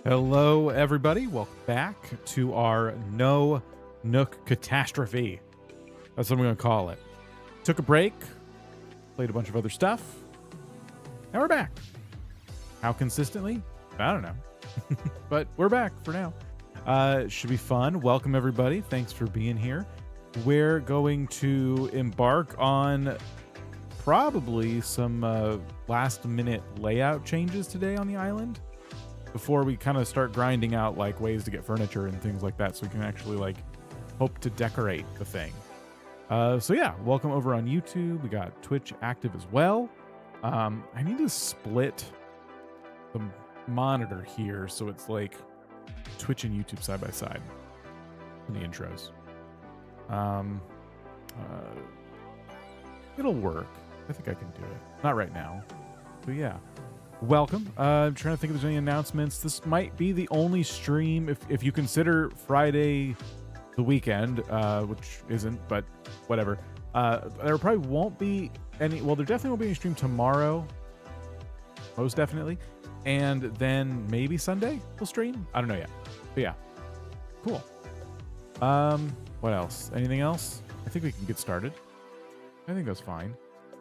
Hello, everybody. Welcome back to our No Nook Catastrophe. That's what I'm going to call it. Took a break, played a bunch of other stuff. Now we're back. How consistently? I don't know. But we're back for now. Should be fun. Welcome, everybody. Thanks for being here. We're going to embark on probably some last-minute layout changes today on the island, before we kind of start grinding out like ways to get furniture and things like that, so we can actually like hope to decorate the thing. So yeah, welcome over on YouTube. We got Twitch active as well. I need to split the monitor here so it's like Twitch and YouTube side by side in the intros. It'll work. I think I can do it. Not right now, but yeah. Welcome. I'm trying to think if there's any announcements. This might be the only stream, if you consider Friday the weekend, which isn't, but whatever. There probably won't be any, well, there definitely won't be any stream tomorrow. Most definitely. And then maybe Sunday we'll stream. I don't know yet. But yeah. Cool. What else? Anything else? I think we can get started. I think that's fine.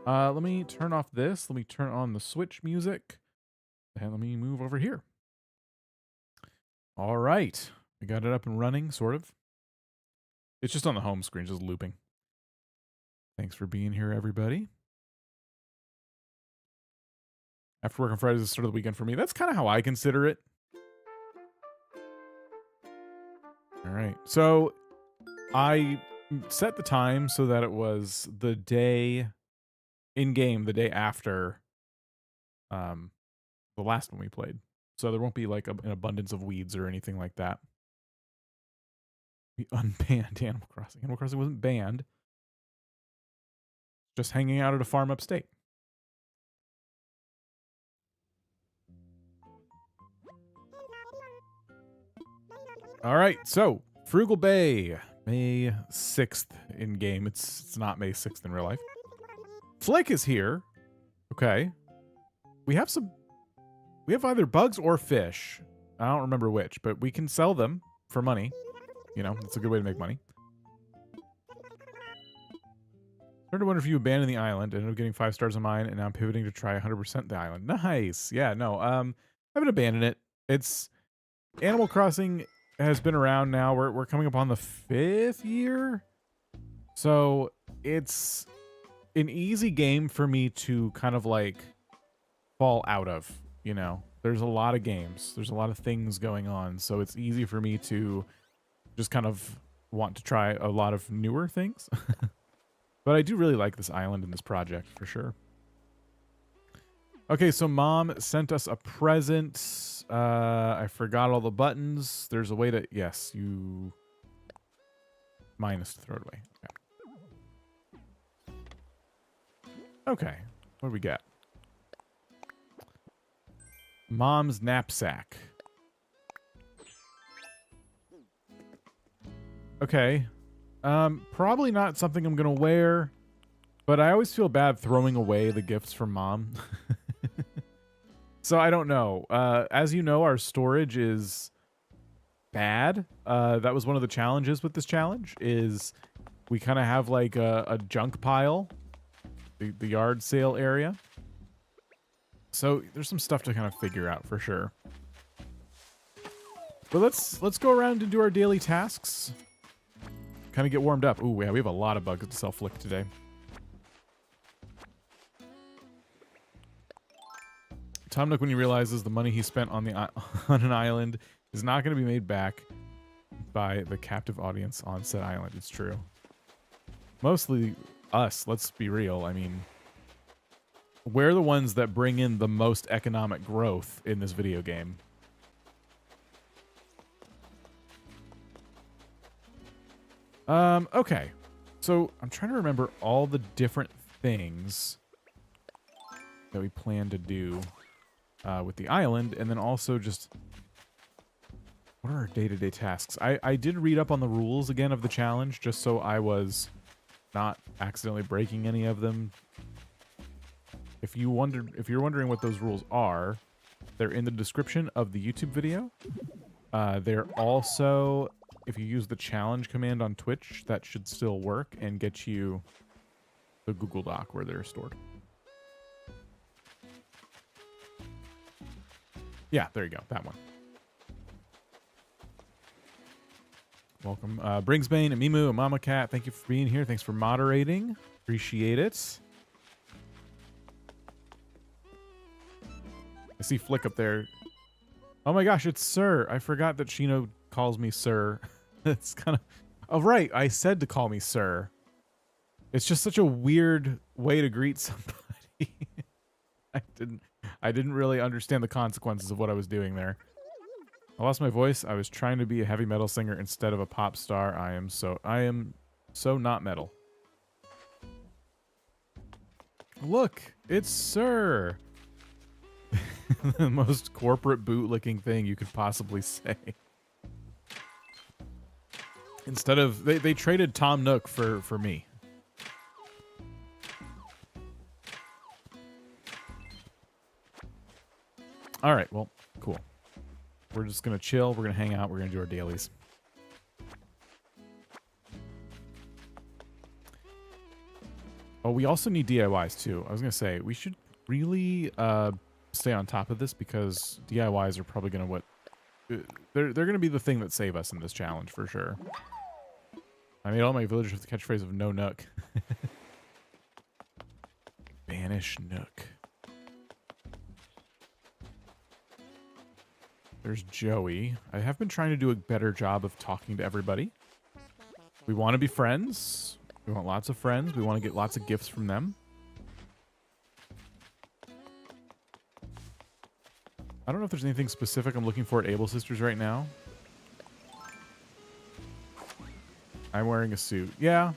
Let me turn off this. Let me turn on the Switch music. And let me move over here. All right. We got it up and running, sort of. It's just on the home screen, just looping. Thanks for being here, everybody. After work on Fridays is the start of the weekend for me. That's kind of how I consider it. All right. So I set the time so that it was the day in-game, the day after the last one we played. So there won't be like an abundance of weeds or anything like that. We unbanned Animal Crossing. Animal Crossing wasn't banned. Just hanging out at a farm upstate. All right, so Frugal Bay, May 6th in game. It's not May 6th in real life. Flick is here. Okay. We have either bugs or fish. I don't remember which, but we can sell them for money. You know, it's a good way to make money. Started to wonder if you abandoned the island, ended up getting 5 stars on mine, and now I'm pivoting to try 100% the island. Nice. Yeah, no, I haven't abandoned it. It's Animal Crossing has been around now. We're coming up on the 5th year. So it's an easy game for me to kind of like fall out of. You know, there's a lot of games. There's a lot of things going on. So it's easy for me to just kind of want to try a lot of newer things. But I do really like this island and this project for sure. Okay, so Mom sent us a present. I forgot all the buttons. There's a way to, yes, you minus to throw it away. Okay. Okay, what do we got? Mom's knapsack. Okay. Probably not something I'm gonna wear, but I always feel bad throwing away the gifts from Mom. So I don't know. As you know, our storage is bad. That was one of the challenges with this challenge, is we kind of have like a junk pile, the yard sale area. So there's some stuff to kind of figure out for sure. But let's go around and do our daily tasks. Kind of get warmed up. Ooh, yeah, we have a lot of bugs to sell Flick today. Tom Nook, when he realizes the money he spent on an island is not going to be made back by the captive audience on said island. It's true. Mostly us, let's be real. I mean, we're the ones that bring in the most economic growth in this video game. Okay. So I'm trying to remember all the different things that we plan to do with the island, and then also just what are our day-to-day tasks? I did read up on the rules again of the challenge, just so I was not accidentally breaking any of them. If you're wondering what those rules are, They're in the description of the YouTube video. They're also, if you use the challenge command on Twitch, that should still work and get you the Google Doc where they're stored. Yeah, there you go. That one. Welcome. Bringsbane and Mimu and Mama Cat, thank you for being here. Thanks for moderating. Appreciate it. I see Flick up there. Oh my gosh, it's Sir. I forgot that Shino calls me Sir. It's kind of... Oh, right. I said to call me Sir. It's just such a weird way to greet somebody. I didn't really understand the consequences of what I was doing there. I lost my voice. I was trying to be a heavy metal singer instead of a pop star. I am so not metal. Look, it's Sir. The most corporate bootlicking thing you could possibly say. Instead of they traded Tom Nook for me. All right, well, cool. We're just gonna chill. We're gonna hang out. We're gonna do our dailies. Oh, we also need DIYs too. I was gonna say we should really stay on top of this because DIYs are probably gonna they're gonna be the thing that save us in this challenge for sure. I made all my villagers with the catchphrase of no Nook. Banish Nook. There's Joey. I have been trying to do a better job of talking to everybody. We want to be friends. We want lots of friends. We want to get lots of gifts from them. I don't know if there's anything specific I'm looking for at Able Sisters right now. I'm wearing a suit. Yeah.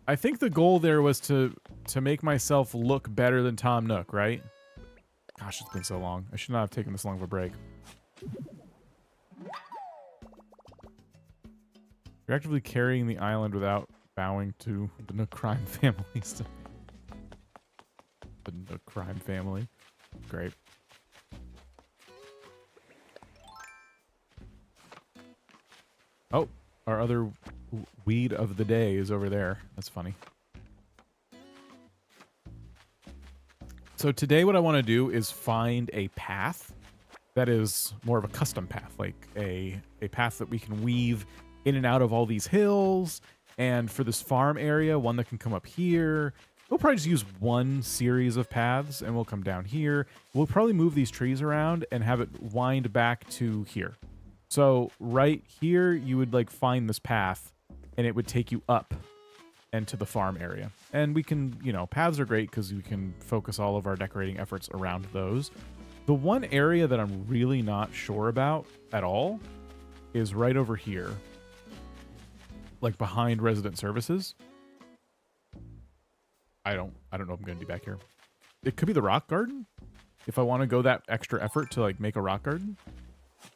I think the goal there was to make myself look better than Tom Nook, right? Gosh, it's been so long. I should not have taken this long of a break. You're actively carrying the island without bowing to the Nook crime families. The Nook crime family. Great. Oh, our other weed of the day is over there. That's funny. So today what I want to do is find a path that is more of a custom path, like a path that we can weave in and out of all these hills. And for this farm area, one that can come up here. We'll probably just use one series of paths and we'll come down here. We'll probably move these trees around and have it wind back to here. So right here, you would like find this path and it would take you up and to the farm area. And we can, you know, paths are great because we can focus all of our decorating efforts around those. The one area that I'm really not sure about at all is right over here. Like behind resident services. I don't know if I'm going to do back here. It could be the rock garden. If I want to go that extra effort to like make a rock garden.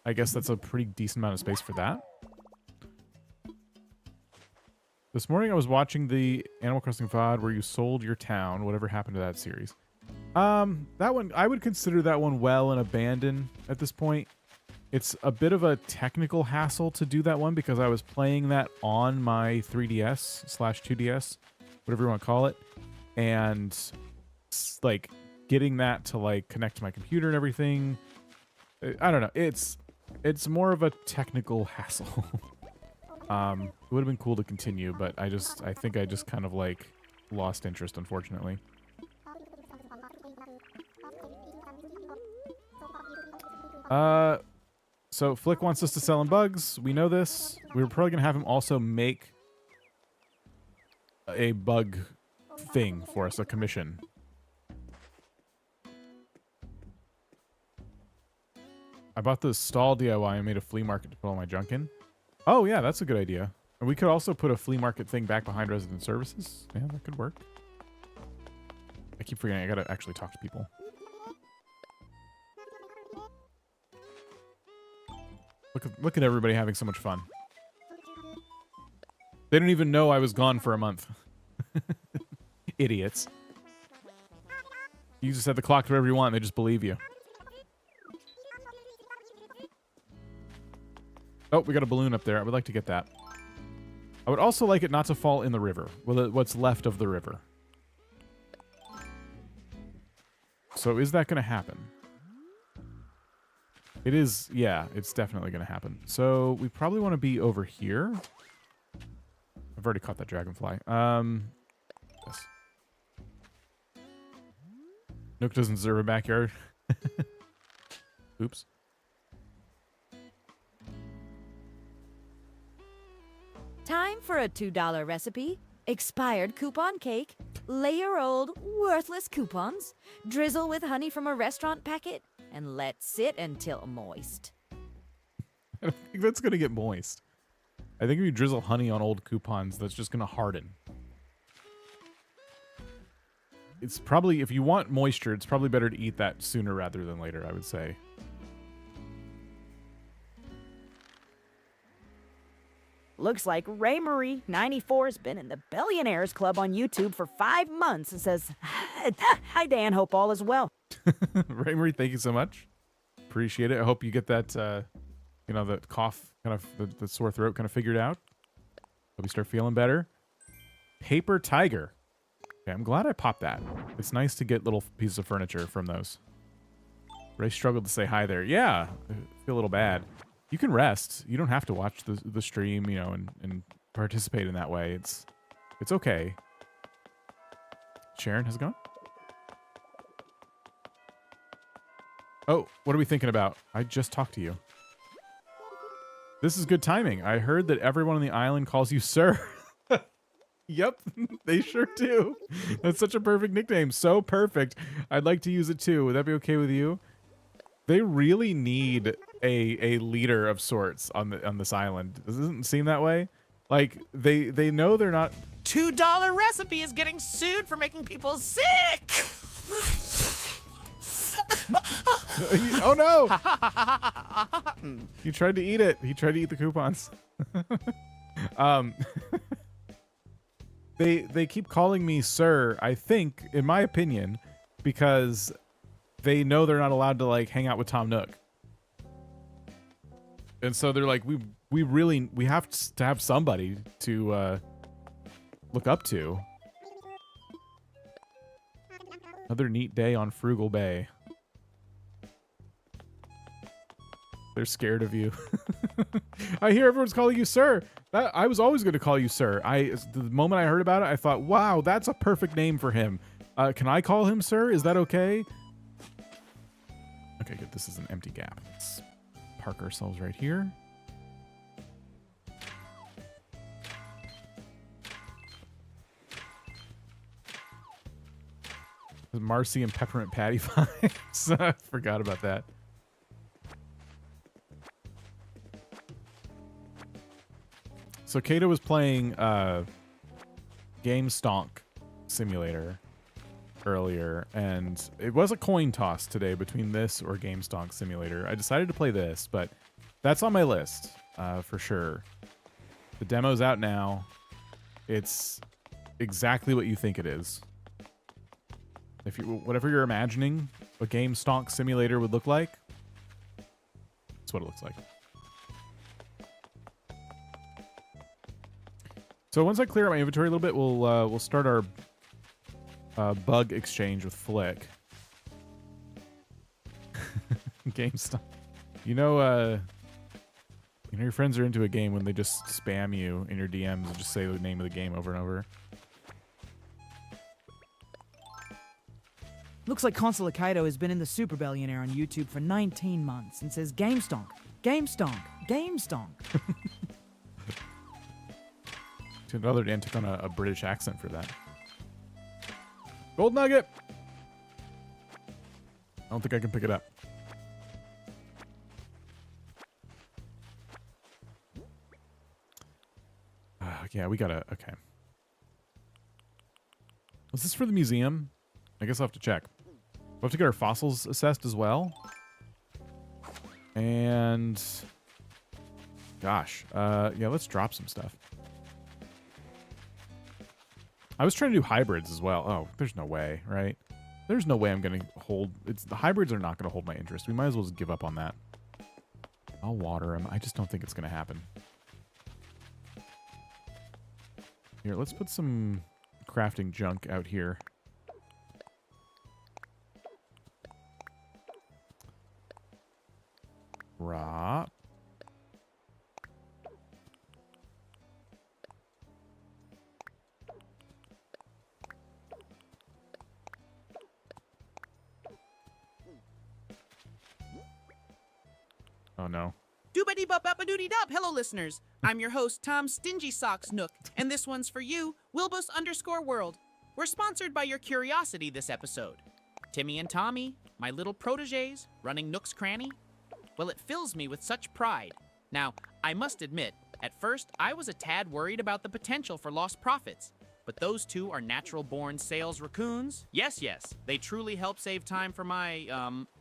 I guess that's a pretty decent amount of space for that. This morning I was watching the Animal Crossing VOD where you sold your town. Whatever happened to that series? That one, I would consider that one well and abandoned at this point. It's a bit of a technical hassle to do that one because I was playing that on my 3DS/2DS, whatever you want to call it. And like getting that to like connect to my computer and everything. I don't know. It's more of a technical hassle. It would have been cool to continue, but I think I just kind of like lost interest, unfortunately. So Flick wants us to sell him bugs. We know this. We were probably gonna have him also make a bug thing for us, a commission. I bought the stall DIY and made a flea market to put all my junk in. Oh, yeah, that's a good idea. And we could also put a flea market thing back behind resident services. Yeah, that could work. I keep forgetting I gotta actually talk to people. Look at everybody having so much fun. They don't even know I was gone for a month. Idiots. You just set the clock to whatever you want. And they just believe you. Oh, we got a balloon up there. I would like to get that. I would also like it not to fall in the river. Well, what's left of the river. So is that going to happen? It is. Yeah, it's definitely going to happen. So we probably want to be over here. I've already caught that dragonfly. Yes. Nook doesn't deserve a backyard. Oops. Time for a $2 recipe. Expired coupon cake. Layer old, worthless coupons. Drizzle with honey from a restaurant packet. And let sit until moist. I don't think that's going to get moist. I think if you drizzle honey on old coupons, that's just going to harden. It's probably, if you want moisture, it's probably better to eat that sooner rather than later, I would say. Looks like Ray Marie 94 has been in the Billionaires Club on YouTube for 5 months and says, "Hi Dan, hope all is well." Ray Marie, thank you so much. Appreciate it. I hope you get that, you know, the cough, kind of the sore throat kind of figured out. Hope you start feeling better. Paper Tiger. Okay, I'm glad I popped that. It's nice to get little pieces of furniture from those. Ray struggled to say hi there. Yeah, I feel a little bad. You can rest. You don't have to watch the stream, you know, and participate in that way. It's okay. Sharon, how's it going? Oh, what are we thinking about? I just talked to you. This is good timing. I heard that everyone on the island calls you sir. Yep, they sure do. That's such a perfect nickname. So perfect. I'd like to use it too. Would that be okay with you? They really need a leader of sorts on this island. Doesn't it seem that way? Like they know they're not. $2 recipe is getting sued for making people sick. Oh no! You tried to eat it. He tried to eat the coupons. They keep calling me sir, I think, in my opinion, because they know they're not allowed to like hang out with Tom Nook. And so they're like, we have to have somebody to look up to. Another neat day on Frugal Bay. They're scared of you. I hear everyone's calling you sir. I was always going to call you sir. The moment I heard about it, I thought, wow, that's a perfect name for him. Can I call him sir? Is that okay? Okay, good. This is an empty gap. Let's park ourselves right here. Marcy and Peppermint Patty vibes. I forgot about that. So Kato was playing Game Stonk Simulator earlier, and it was a coin toss today between this or Game Stonk Simulator. I decided to play this, but that's on my list for sure. The demo's out now. It's exactly what you think it is. If you, whatever you're imagining a Game Stonk Simulator would look like, that's what it looks like. So once I clear out my inventory a little bit, we'll start our bug exchange with Flick. GameStop. You know your friends are into a game when they just spam you in your DMs and just say the name of the game over and over. Looks like Consul Kaito has been in the Super Billionaire on YouTube for 19 months and says Game Stonk, Game Stonk, Game Stonk. Another Dan took on a British accent for that. Gold nugget! I don't think I can pick it up. Yeah, we gotta... Okay. Was this for the museum? I guess I'll have to check. We'll have to get our fossils assessed as well. And... Gosh. Yeah, let's drop some stuff. I was trying to do hybrids as well. Oh, there's no way, right? There's no way I'm going to hold... The hybrids are not going to hold my interest. We might as well just give up on that. I'll water them. I just don't think it's going to happen. Here, let's put some crafting junk out here. Drop. Oh no. Doobity bop bop doody dop. Hello, listeners. I'm your host, Tom Stingy Socks Nook, and this one's for you, Wilbus_world. We're sponsored by your curiosity this episode. Timmy and Tommy, my little proteges, running Nook's Cranny. Well, it fills me with such pride. Now, I must admit, at first I was a tad worried about the potential for lost profits. But those two are natural-born sales raccoons. Yes, they truly help save time for my,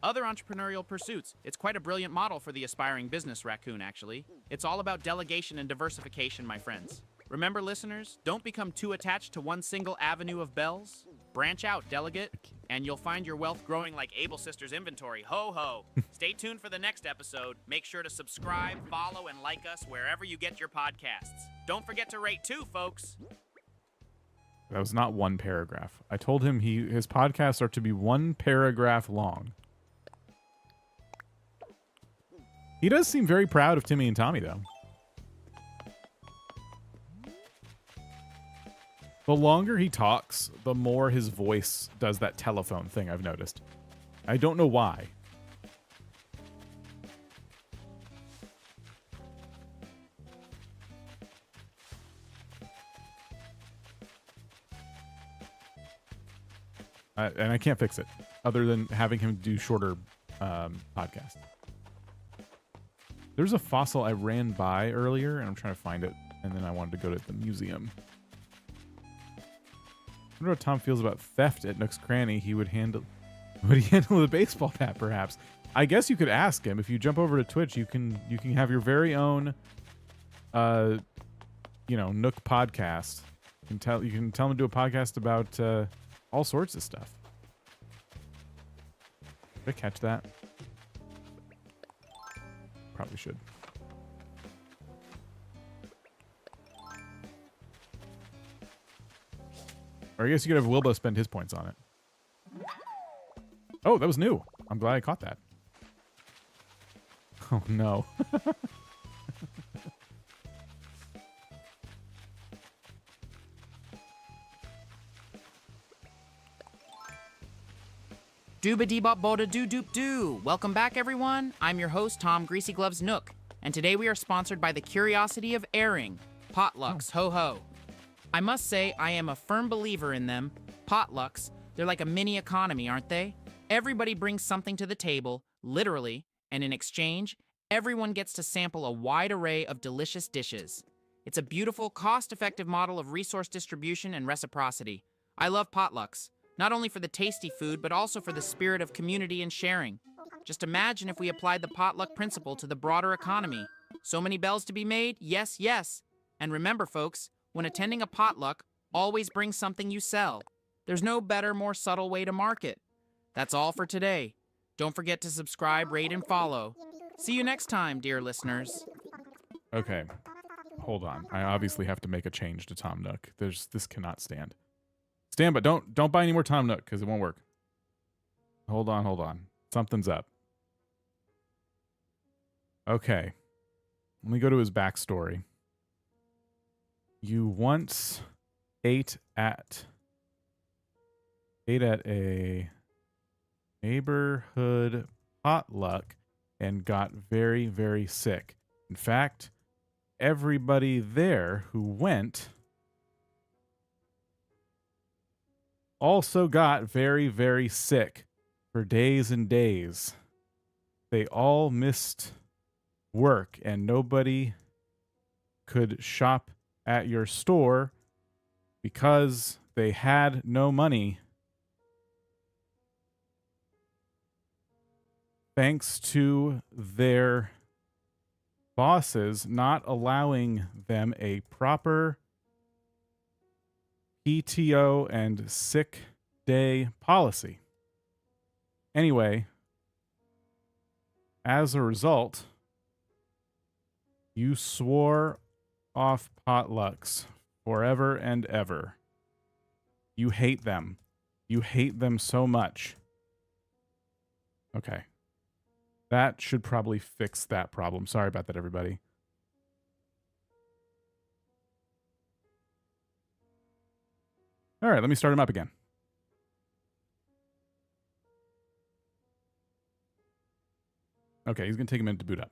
other entrepreneurial pursuits. It's quite a brilliant model for the aspiring business raccoon, actually. It's all about delegation and diversification, my friends. Remember, listeners, don't become too attached to one single avenue of bells. Branch out, delegate, and you'll find your wealth growing like Able Sisters' inventory. Ho, ho. Stay tuned for the next episode. Make sure to subscribe, follow, and like us wherever you get your podcasts. Don't forget to rate too, folks. That was not one paragraph. I told him his podcasts are to be one paragraph long. He does seem very proud of Timmy and Tommy, though. The longer he talks, the more his voice does that telephone thing, I've noticed. I don't know why. And I can't fix it, other than having him do shorter podcasts. There's a fossil I ran by earlier, and I'm trying to find it, and then I wanted to go to the museum. I wonder how Tom feels about theft at Nook's Cranny. Would he handle the baseball bat, perhaps? I guess you could ask him. If you jump over to Twitch, you can have your very own, Nook podcast. You can tell him to do a podcast about all sorts of stuff. Did I catch that? Probably should. Or I guess you could have Wilbo spend his points on it. Oh, that was new. I'm glad I caught that. Oh, no. Dooba-dee-bop-boda-doo-doop-doo. Welcome back, everyone. I'm your host, Tom Greasy Gloves Nook, and today we are sponsored by the curiosity of airing, potlucks, ho-ho. I must say, I am a firm believer in them. Potlucks, they're like a mini economy, aren't they? Everybody brings something to the table, literally, and in exchange, everyone gets to sample a wide array of delicious dishes. It's a beautiful, cost-effective model of resource distribution and reciprocity. I love potlucks. Not only for the tasty food, but also for the spirit of community and sharing. Just imagine if we applied the potluck principle to the broader economy. So many bells to be made? Yes, yes. And remember, folks, when attending a potluck, always bring something you sell. There's no better, more subtle way to market. That's all for today. Don't forget to subscribe, rate, and follow. See you next time, dear listeners. Okay. Hold on. I obviously have to make a change to Tom Nook. This cannot stand. Stand, but don't buy any more Tom Nook because it won't work. Hold on. Something's up. Okay. Let me go to his backstory. You once ate at a neighborhood potluck and got very, very sick. In fact, everybody there who went also got very, very sick for days and days. They all missed work and nobody could shop at your store because they had no money. Thanks to their bosses not allowing them a proper PTO and sick day policy. Anyway, as a result, you swore off potlucks forever and ever. You hate them. You hate them so much. Okay. That should probably fix that problem. Sorry about that, everybody. All right, let me start him up again. Okay, he's going to take a minute to boot up.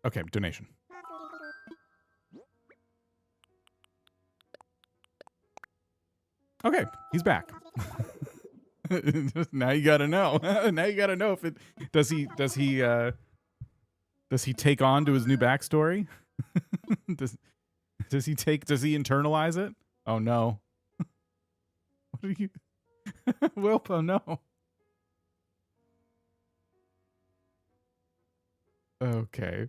Okay, donation. Okay, he's back. Now you gotta know. Now you gotta know if it does he take on to his new backstory? does he internalize it? Oh no. What are you Wilpo, no. Okay.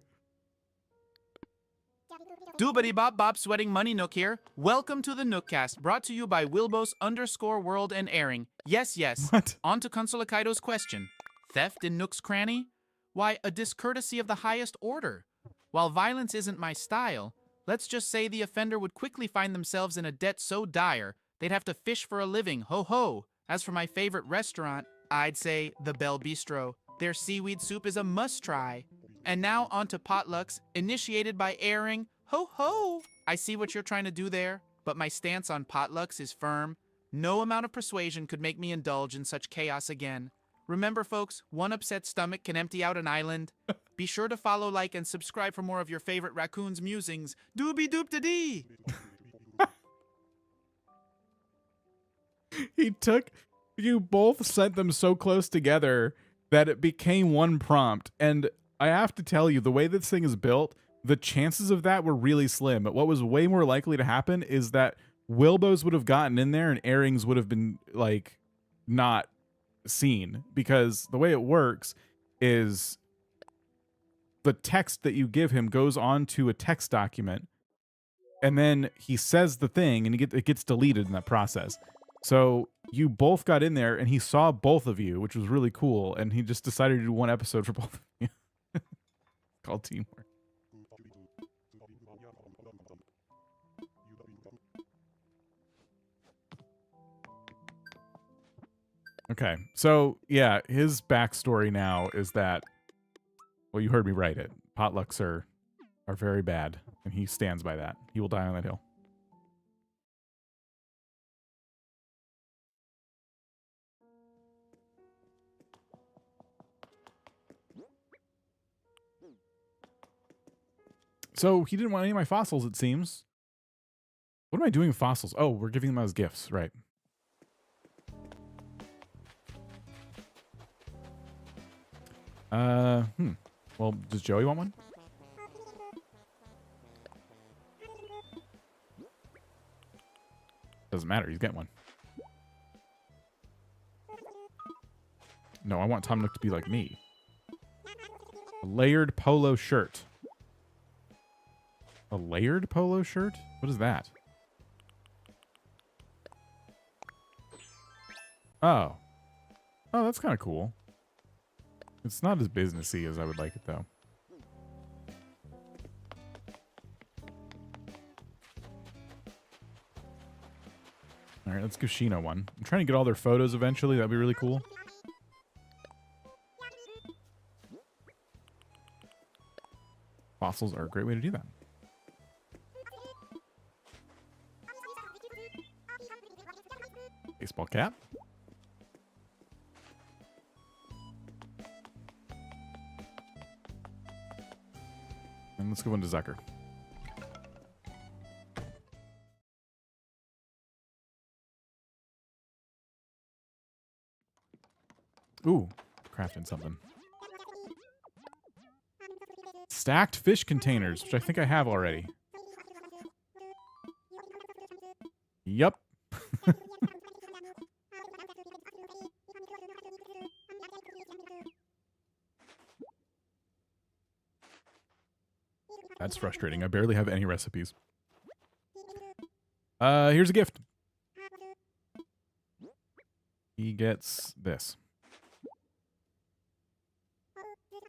Doobity bop bop sweating money Nook here. Welcome to the Nookcast, brought to you by Wilbos_world and airing. Yes, yes. What? On to Consulikaido's question. Theft in Nook's cranny? Why, a discourtesy of the highest order. While violence isn't my style, let's just say the offender would quickly find themselves in a debt so dire, they'd have to fish for a living, ho ho. As for my favorite restaurant, I'd say the Bell Bistro. Their seaweed soup is a must-try. And now on to potlucks, initiated by airing. Ho ho! I see what you're trying to do there, but my stance on potlucks is firm. No amount of persuasion could make me indulge in such chaos again. Remember, folks, one upset stomach can empty out an island. Be sure to follow, like, and subscribe for more of your favorite raccoon's musings. Doobie-doop-da-dee! You both sent them so close together that it became one prompt. And I have to tell you, the way this thing is built, the chances of that were really slim. But what was way more likely to happen is that Wilbos would have gotten in there and airings would have been, like, not seen. Because the way it works is the text that you give him goes onto a text document, and then he says the thing, and it gets deleted in that process. So you both got in there, and he saw both of you, which was really cool, and he just decided to do one episode for both of you. Called teamwork. Okay, so yeah, his backstory now is that, well, you heard me write it. Potlucks are very bad, and he stands by that. He will die on that hill. So he didn't want any of my fossils, it seems. What am I doing with fossils? Oh, we're giving them as gifts, right. Well, does Joey want one? Doesn't matter, he's getting one. No, I want Tom Nook to be like me. A layered polo shirt. A layered polo shirt? What is that? Oh. Oh, that's kind of cool. It's not as businessy as I would like it, though. All right, let's give Sheena one. I'm trying to get all their photos eventually. That'd be really cool. Fossils are a great way to do that. Baseball cap. And let's go into Zucker. Ooh, crafting something. Stacked fish containers, which I think I have already. Yup. That's frustrating. I barely have any recipes. Here's a gift. He gets this.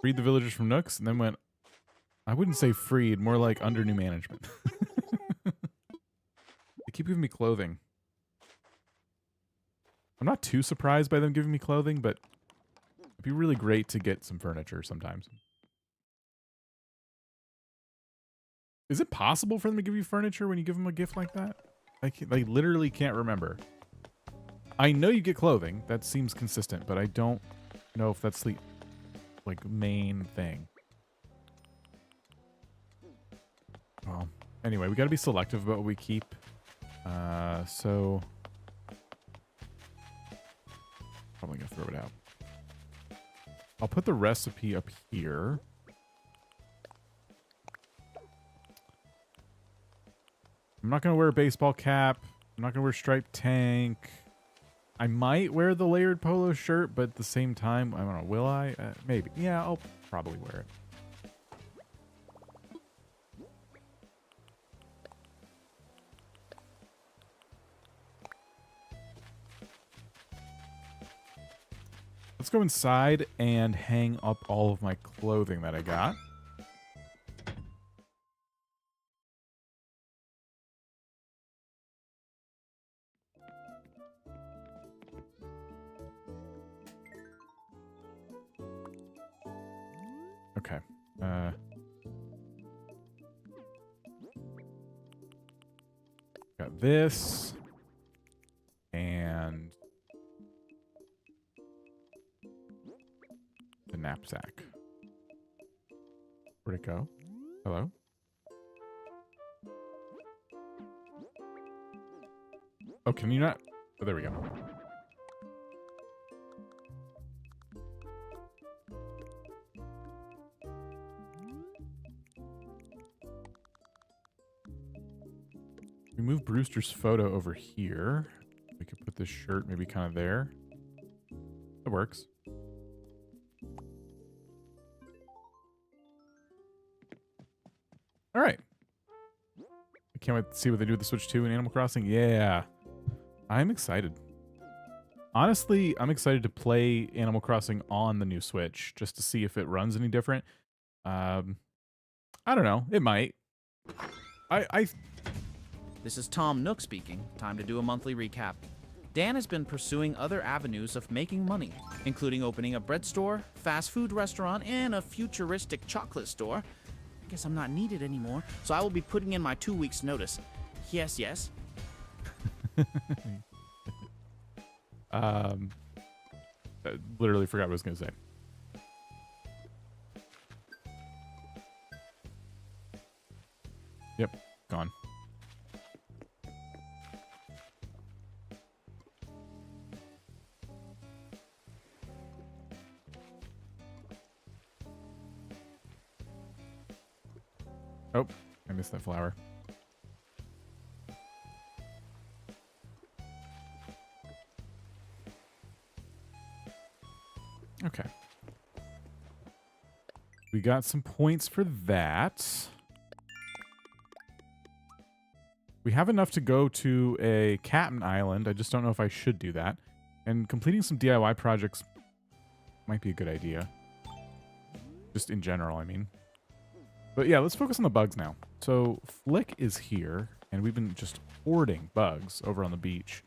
Freed the villagers from Nooks, and then went, I wouldn't say freed, more like under new management. They keep giving me clothing. I'm not too surprised by them giving me clothing, but it'd be really great to get some furniture sometimes. Is it possible for them to give you furniture when you give them a gift like that? I literally can't remember. I know you get clothing. That seems consistent, but I don't know if that's the like main thing. Well, anyway, we got to be selective about what we keep. So probably gonna throw it out. I'll put the recipe up here. I'm not gonna wear a baseball cap. I'm not gonna wear striped tank. I might wear the layered polo shirt, but at the same time, I don't know. Will I? Maybe. Yeah, I'll probably wear it. Let's go inside and hang up all of my clothing that I got. Okay. Got this. And the knapsack. Where'd it go? Hello? Oh, can you not? Oh, there we go. We move Brewster's photo over here. We could put this shirt maybe kind of there. That works. All right. I can't wait to see what they do with the Switch 2 in Animal Crossing. Yeah. I'm excited. Honestly, I'm excited to play Animal Crossing on the new Switch just to see if it runs any different. I don't know. It might. This is Tom Nook speaking. Time to do a monthly recap. Dan has been pursuing other avenues of making money, including opening a bread store, fast food restaurant, and a futuristic chocolate store. I guess I'm not needed anymore, so I will be putting in my 2 weeks' notice. Yes, yes. I literally forgot what I was going to say. Yep, gone. Oh, I missed that flower. Okay. We got some points for that. We have enough to go to a Captain Island. I just don't know if I should do that. And completing some DIY projects might be a good idea. Just in general, I mean. But yeah, let's focus on the bugs now. So Flick is here, and we've been just hoarding bugs over on the beach.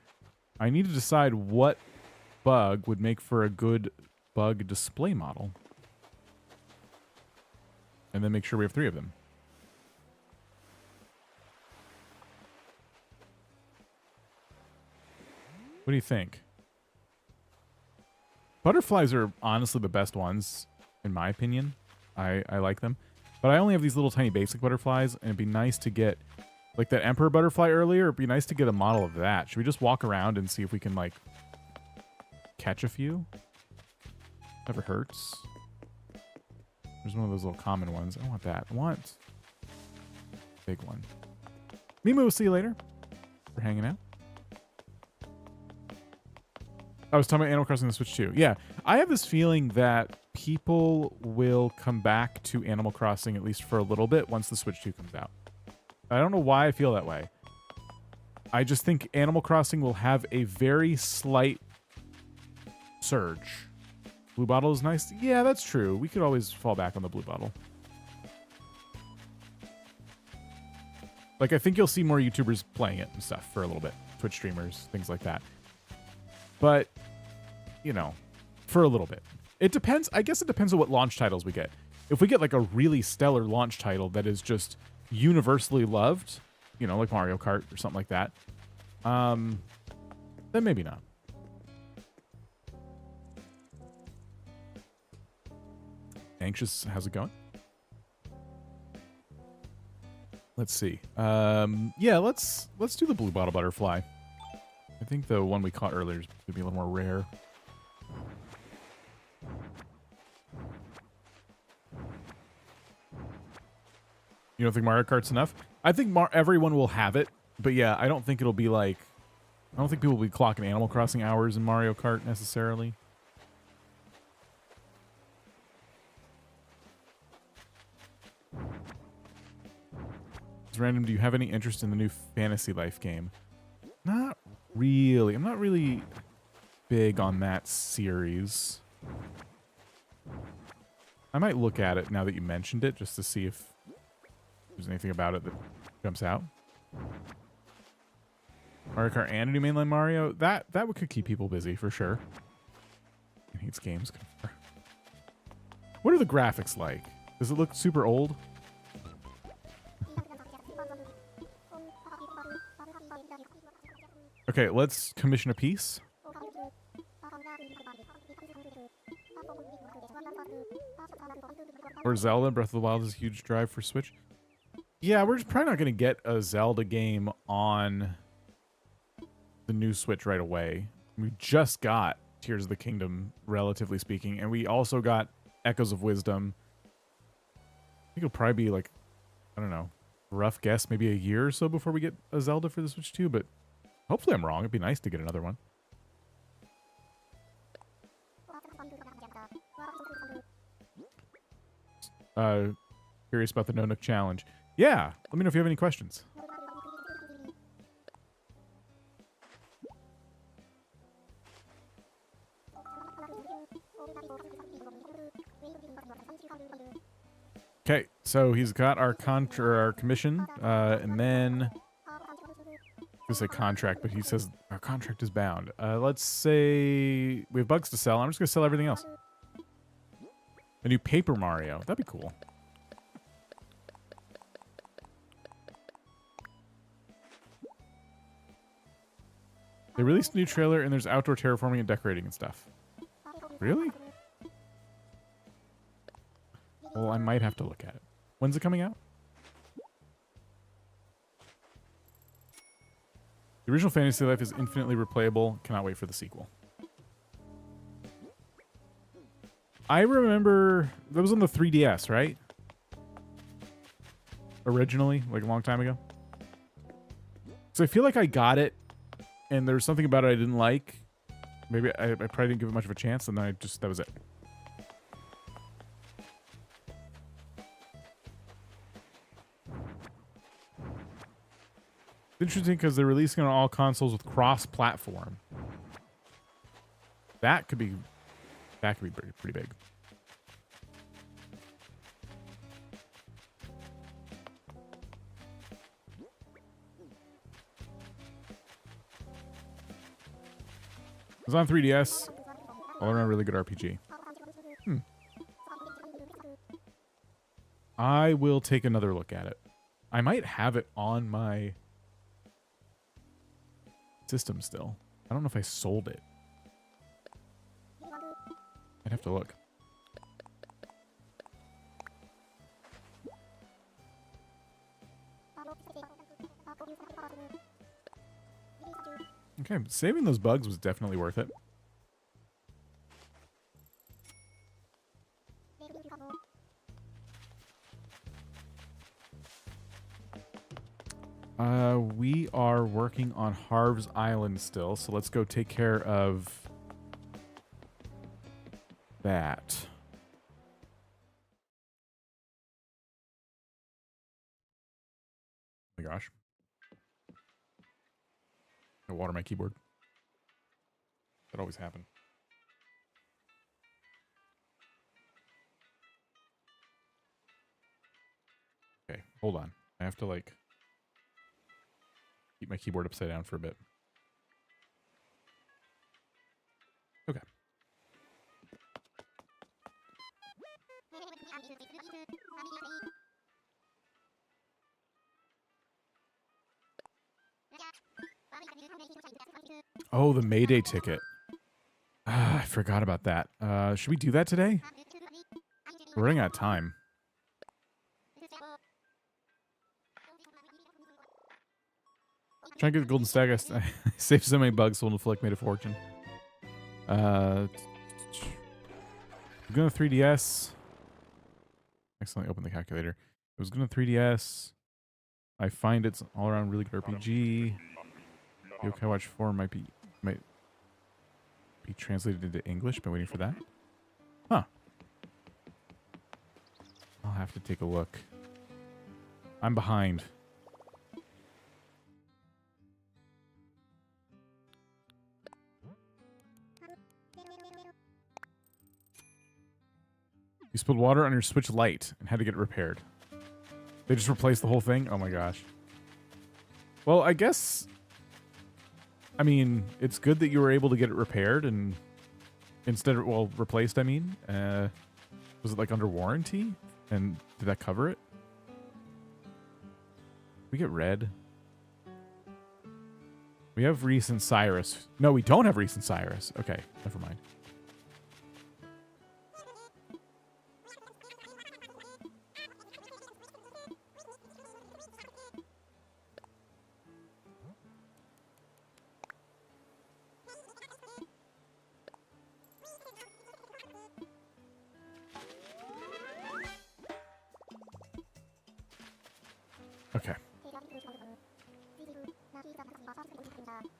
I need to decide what bug would make for a good bug display model. And then make sure we have 3 of them. What do you think? Butterflies are honestly the best ones, in my opinion. I like them. But I only have these little tiny basic butterflies, and it'd be nice to get, like that emperor butterfly earlier, it'd be nice to get a model of that. Should we just walk around and see if we can, like, catch a few? Never hurts. There's one of those little common ones. I want that. I want big one. Mimu, we'll see you later. For hanging out. I was talking about Animal Crossing on the Switch too. Yeah, I have this feeling that people will come back to Animal Crossing at least for a little bit once the Switch 2 comes out. I don't know why I feel that way. I just think Animal Crossing will have a very slight surge. Blue Bottle is nice. Yeah, that's true. We could always fall back on the Blue Bottle. Like, I think you'll see more YouTubers playing it and stuff for a little bit. Twitch streamers, things like that. But, you know, for a little bit. It depends. I guess it depends on what launch titles we get. If we get like a really stellar launch title that is just universally loved, you know, like Mario Kart or something like that, then maybe not. Anxious, how's it going? Let's see. Yeah, let's do the Blue Bottle Butterfly. I think the one we caught earlier is going to be a little more rare. You don't think Mario Kart's enough? I think everyone will have it, but yeah, I don't think it'll be like... I don't think people will be clocking Animal Crossing hours in Mario Kart necessarily. It's random. Do you have any interest in the new Fantasy Life game? Not really. I'm not really big on that series. I might look at it now that you mentioned it, just to see if there's anything about it that jumps out. Mario Kart and a new mainline Mario? That could keep people busy for sure. He hates games. What are the graphics like? Does it look super old? Okay, let's commission a piece. Or Zelda, Breath of the Wild is a huge drive for Switch. Yeah, we're just probably not going to get a Zelda game on the new Switch right away. We just got Tears of the Kingdom, relatively speaking, and we also got Echoes of Wisdom. I think it'll probably be like, I don't know, rough guess, maybe a year or so before we get a Zelda for the Switch 2, but hopefully I'm wrong. It'd be nice to get another one. Curious about the No Nook Challenge. Yeah, let me know if you have any questions. Okay, so he's got our commission, and then I say contract, but he says our contract is bound. Let's say we have bugs to sell. I'm just gonna sell everything else. A new Paper Mario. That'd be cool. They released a new trailer, and there's outdoor terraforming and decorating and stuff. Really? Well, I might have to look at it. When's it coming out? The original Fantasy Life is infinitely replayable. Cannot wait for the sequel. I remember that was on the 3DS, right? Originally, like a long time ago. So I feel like I got it, and there was something about it I didn't like. Maybe I probably didn't give it much of a chance, and then that was it. It's interesting because they're releasing on all consoles with cross-platform. That could be pretty big. It was on 3DS. All around really good RPG. I will take another look at it. I might have it on my system still. I don't know if I sold it. I'd have to look. Okay, saving those bugs was definitely worth it. We are working on Harv's Island still, so let's go take care of that. Oh my gosh. I water my keyboard. That always happens. Okay, hold on. I have to like keep my keyboard upside down for a bit. Okay. Oh, the Mayday ticket. Ah, I forgot about that. Should we do that today? We're running out of time. Trying to get the golden stag. I saved so many bugs, so Flick made a fortune. We're going to 3DS. Accidentally opened the calculator. It was going to 3DS. I find it's all around really good RPG. Yokai Watch 4 might be translated into English. Been waiting for that. Huh. I'll have to take a look. I'm behind. You spilled water on your Switch Lite and had to get it repaired. They just replaced the whole thing? Oh my gosh. Well, I guess... I mean, it's good that you were able to get it repaired and... Instead of... Well, replaced, I mean. Was it like under warranty? And did that cover it? We get red. We have recent Cyrus. No, we don't have recent Cyrus. Okay, never mind. Okay.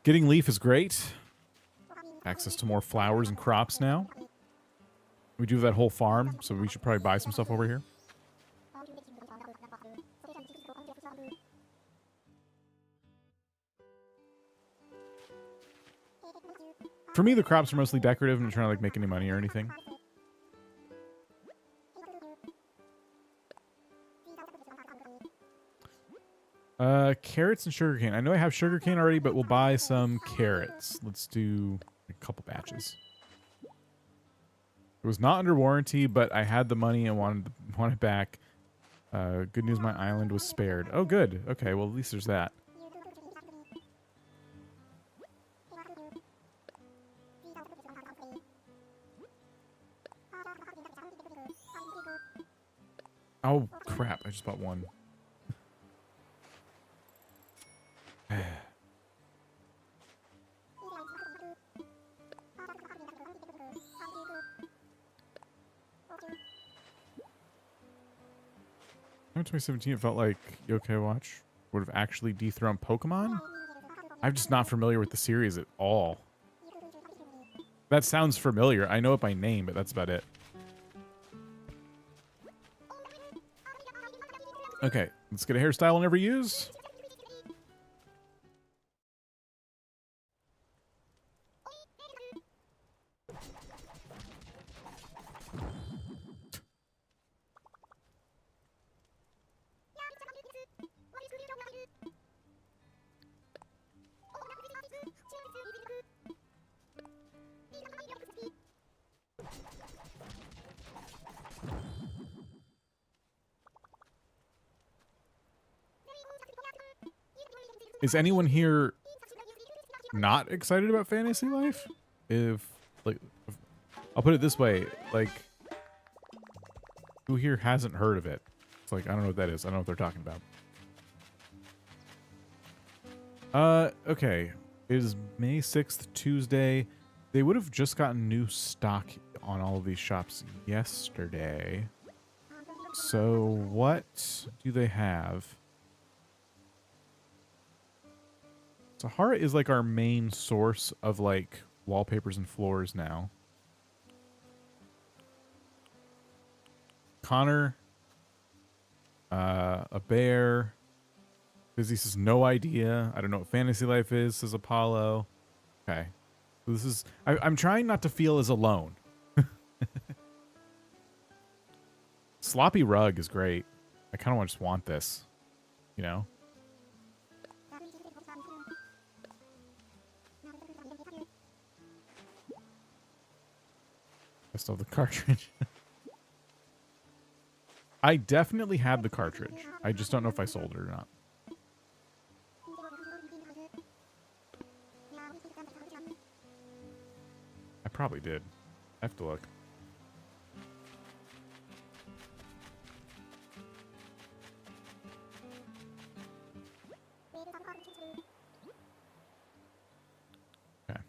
Getting leaf is great. Access to more flowers and crops now. We do have that whole farm, so we should probably buy some stuff over here. For me, the crops are mostly decorative. I'm not trying to like make any money or anything. Carrots and sugarcane. I know I have sugarcane already, but we'll buy some carrots. Let's do a couple batches. It was not under warranty, but I had the money and wanted it back. Good news, my island was spared. Oh, good. Okay, well, at least there's that. Oh, crap. I just bought one. In 2017, it felt like Yokai Watch would have actually dethroned Pokemon. I'm just not familiar with the series at all. That sounds familiar. I know it by name, but that's about it. Okay, let's get a hairstyle I'll never use. Is anyone here not excited about Fantasy Life? I'll put it this way, like, who here hasn't heard of it? It's like, I don't know what that is. I don't know what they're talking about. Okay. It is May 6th, Tuesday. They would have just gotten new stock on all of these shops yesterday. So what do they have? Sahara is like our main source of like wallpapers and floors now. Connor. A bear. Busy says no idea. I don't know what fantasy life is, says Apollo. Okay. So this is I'm trying not to feel as alone. Sloppy rug is great. I kind of just want this, you know? I still have the cartridge. I definitely had the cartridge. I just don't know if I sold it or not. I probably did. I have to look. Okay.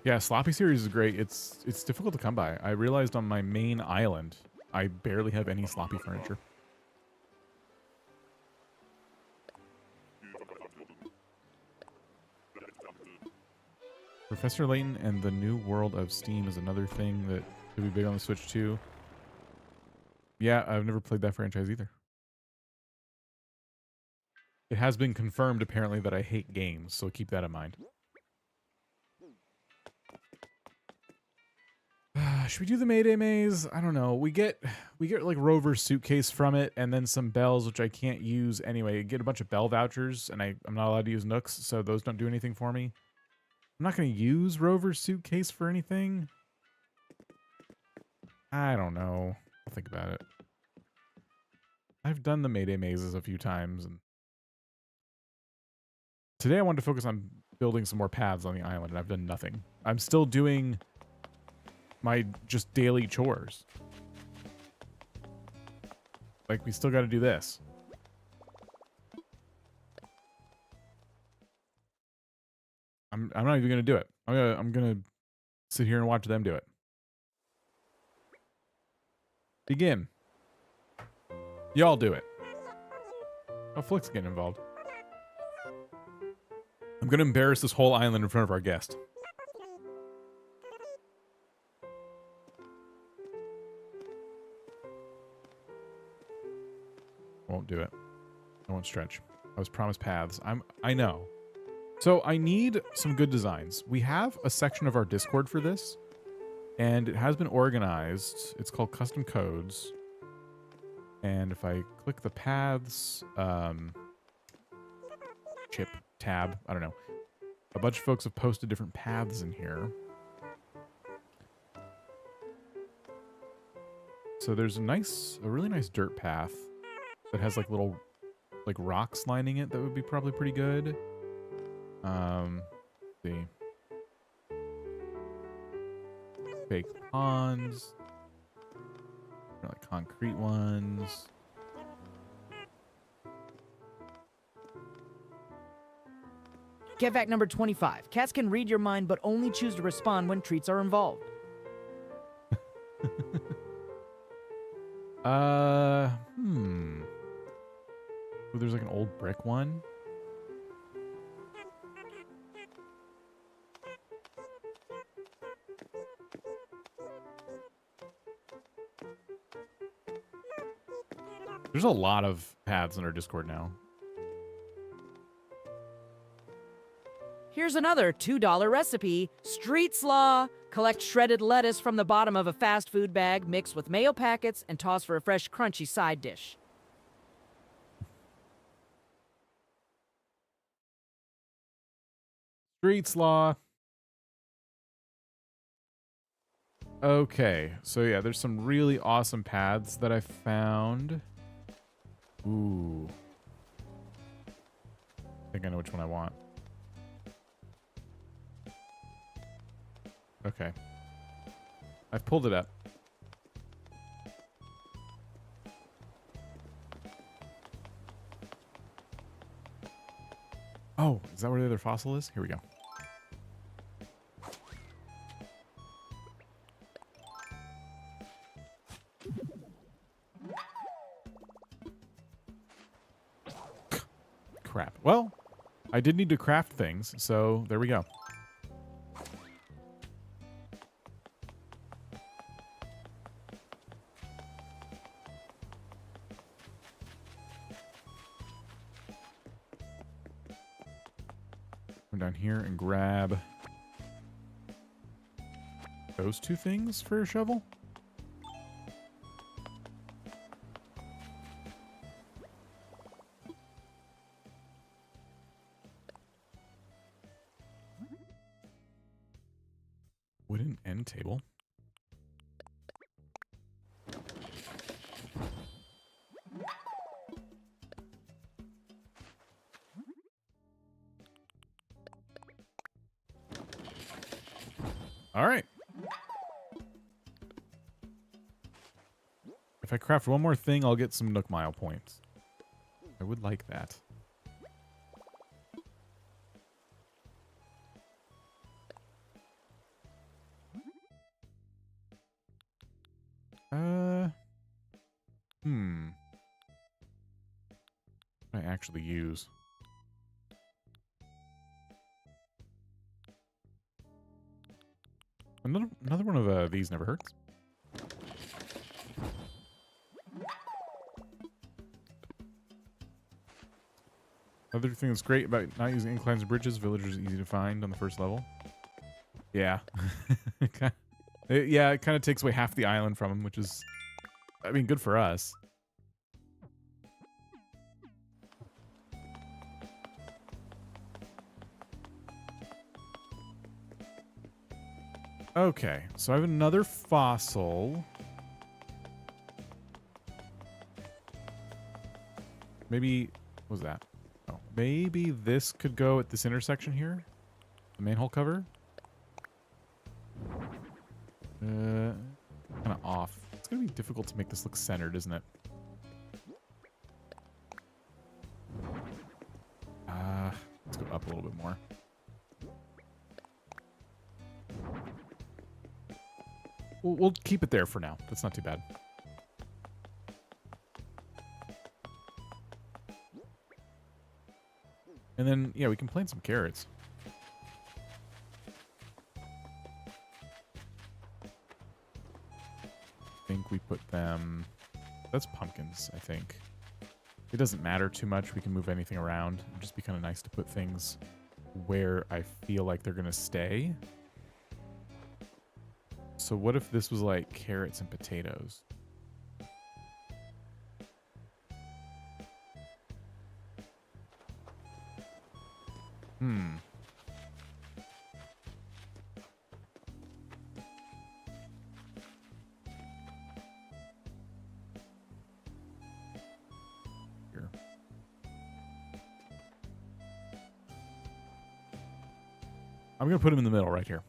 Yeah, Sloppy series is great. It's difficult to come by. I realized on my main island, I barely have any sloppy furniture. Professor Layton and the New World of Steam is another thing that could be big on the Switch too. Yeah, I've never played that franchise either. It has been confirmed apparently that I hate games, so keep that in mind. Should we do the Mayday Maze? I don't know. We get like Rover's suitcase from it, and then some bells, which I can't use anyway. Get a bunch of bell vouchers, and I'm not allowed to use Nooks, so those don't do anything for me. I'm not going to use Rover's suitcase for anything. I don't know. I'll think about it. I've done the Mayday Mazes a few times, and today I wanted to focus on building some more paths on the island, and I've done nothing. I'm still doing my just daily chores. Like, we still got to do this. I'm not even gonna do it. I'm gonna sit here and watch them do it. Begin. Y'all do it. Oh, Flick's getting involved. I'm gonna embarrass this whole island in front of our guest. I won't do it. I won't stretch. I was promised paths. I know. So I need some good designs. We have a section of our Discord for this, and it has been organized. It's called Custom Codes. And if I click the paths, chip, tab, I don't know. A bunch of folks have posted different paths in here. So there's a really nice dirt path that has like little like rocks lining it that would be probably pretty good. See. Fake ponds. Like concrete ones. Cat fact number 25. Cats can read your mind but only choose to respond when treats are involved. Ooh, there's like an old brick one. There's a lot of paths in our Discord now. Here's another $2 recipe. Street slaw. Collect shredded lettuce from the bottom of a fast food bag, mix with mayo packets, and toss for a fresh, crunchy side dish. Street slaw. Okay, so yeah, there's some really awesome paths that I found. Ooh. I think I know which one I want. Okay. I've pulled it up. Oh, is that where the other fossil is? Here we go. Crap. Well, I did need to craft things, so there we go. Come down here and grab those two things for a shovel. Wooden end table. All right. If I craft one more thing, I'll get some Nook Mile points. I would like that. What I actually use. Another one of these never hurts. Another thing that's great about not using inclines and bridges, villagers are easy to find on the first level. Yeah. Yeah, it kind of takes away half the island from them, which is, I mean, good for us. Okay, so I have another fossil. Maybe, what was that? Oh, maybe this could go at this intersection here. The manhole cover. Kind of off. It's going to be difficult to make this look centered, isn't it? Let's go up a little bit more. We'll keep it there for now. That's not too bad. And then, yeah, we can plant some carrots. I think we put them... That's pumpkins, I think. It doesn't matter too much. We can move anything around. It'd just be kind of nice to put things where I feel like they're going to stay. So what if this was like carrots and potatoes? Here. I'm going to put them in the middle right here.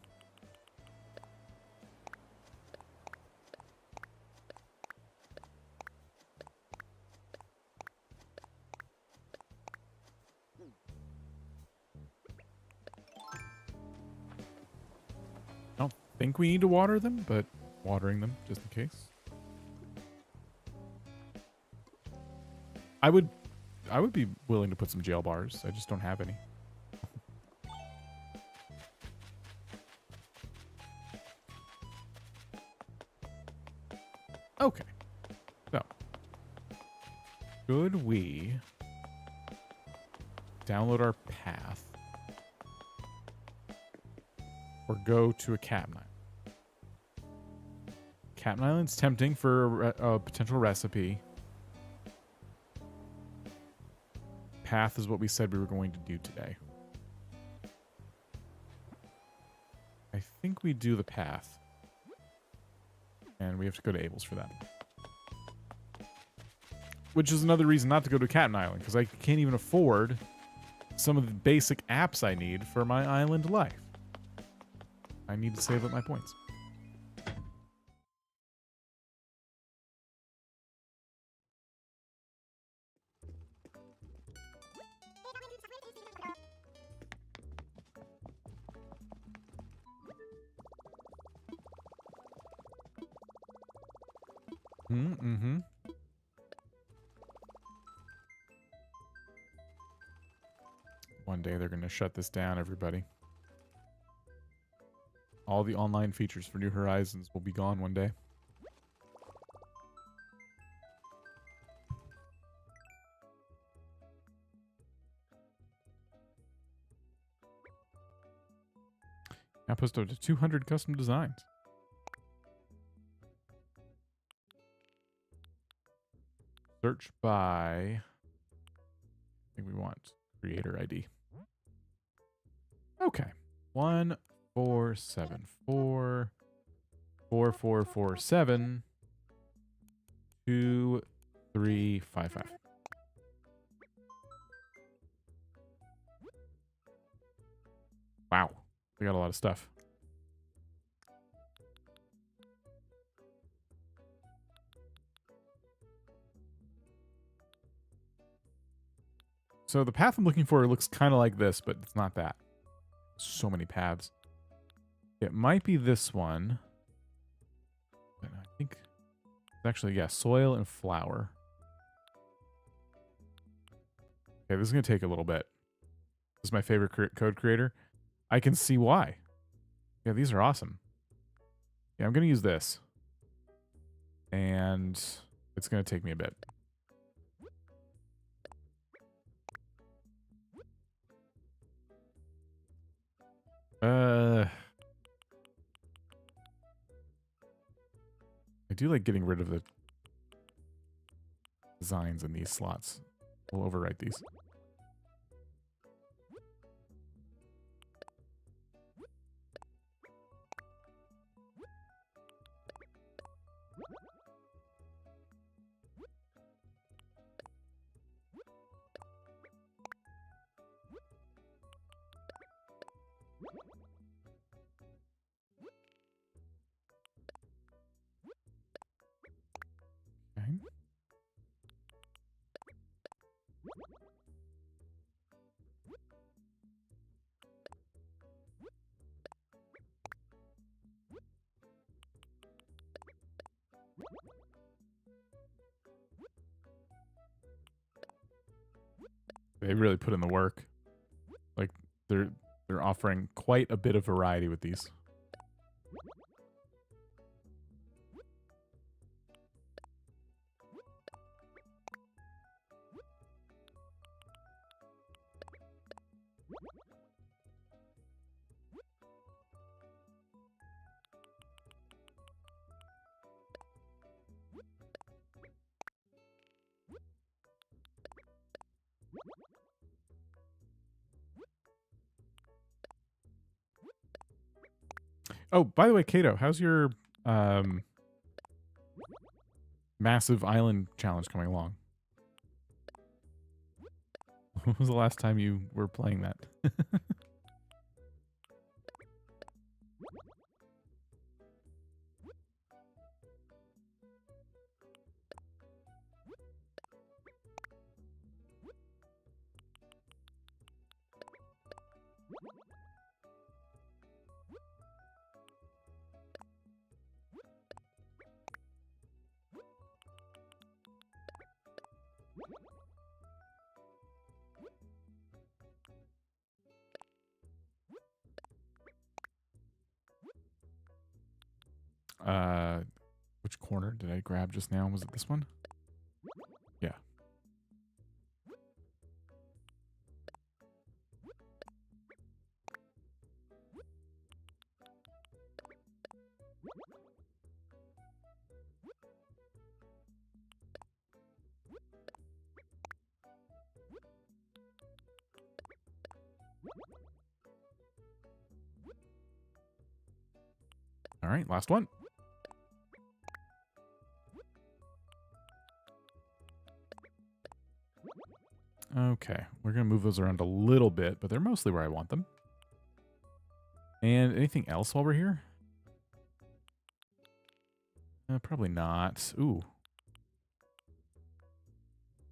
Think we need to water them, but watering them just in case. I would be willing to put some jail bars. I just don't have any. Okay. So, should we download our path or go to a cabin island? Cabin Island's tempting for a potential recipe. Path is what we said we were going to do today. I think we do the path. And we have to go to Abel's for that. Which is another reason not to go to Cabin Island, because I can't even afford some of the basic apps I need for my island life. I need to save up my points. Mm-hmm. One day they're going to shut this down, everybody. All the online features for New Horizons will be gone one day. Now post up to 200 custom designs. Search by, I think we want creator ID. Okay. 1474 4447 2355. Wow. We got a lot of stuff. So the path I'm looking for looks kind of like this, but it's not that. So many paths. It might be this one. But I think it's actually, yeah, soil and flour. Okay, this is going to take a little bit. This is my favorite code creator. I can see why. Yeah, these are awesome. Yeah, I'm going to use this. And it's going to take me a bit. I do like getting rid of the designs in these slots. We'll overwrite these. Okay. They really put in the work. Like they're offering quite a bit of variety with these. Oh, by the way, Kato, how's your massive island challenge coming along? When was the last time you were playing that? Which corner did I grab just now? Was it this one? Yeah. All right, last one. Okay, we're going to move those around a little bit, but they're mostly where I want them. And anything else while we're here? Probably not. Ooh.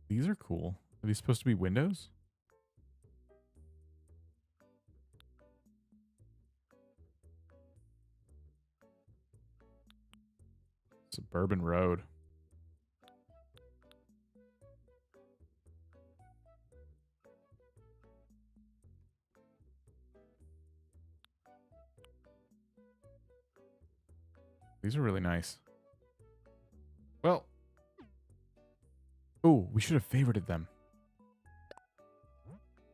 These are cool. Are these supposed to be windows? Suburban Road. These are really nice. Well. Oh, we should have favorited them.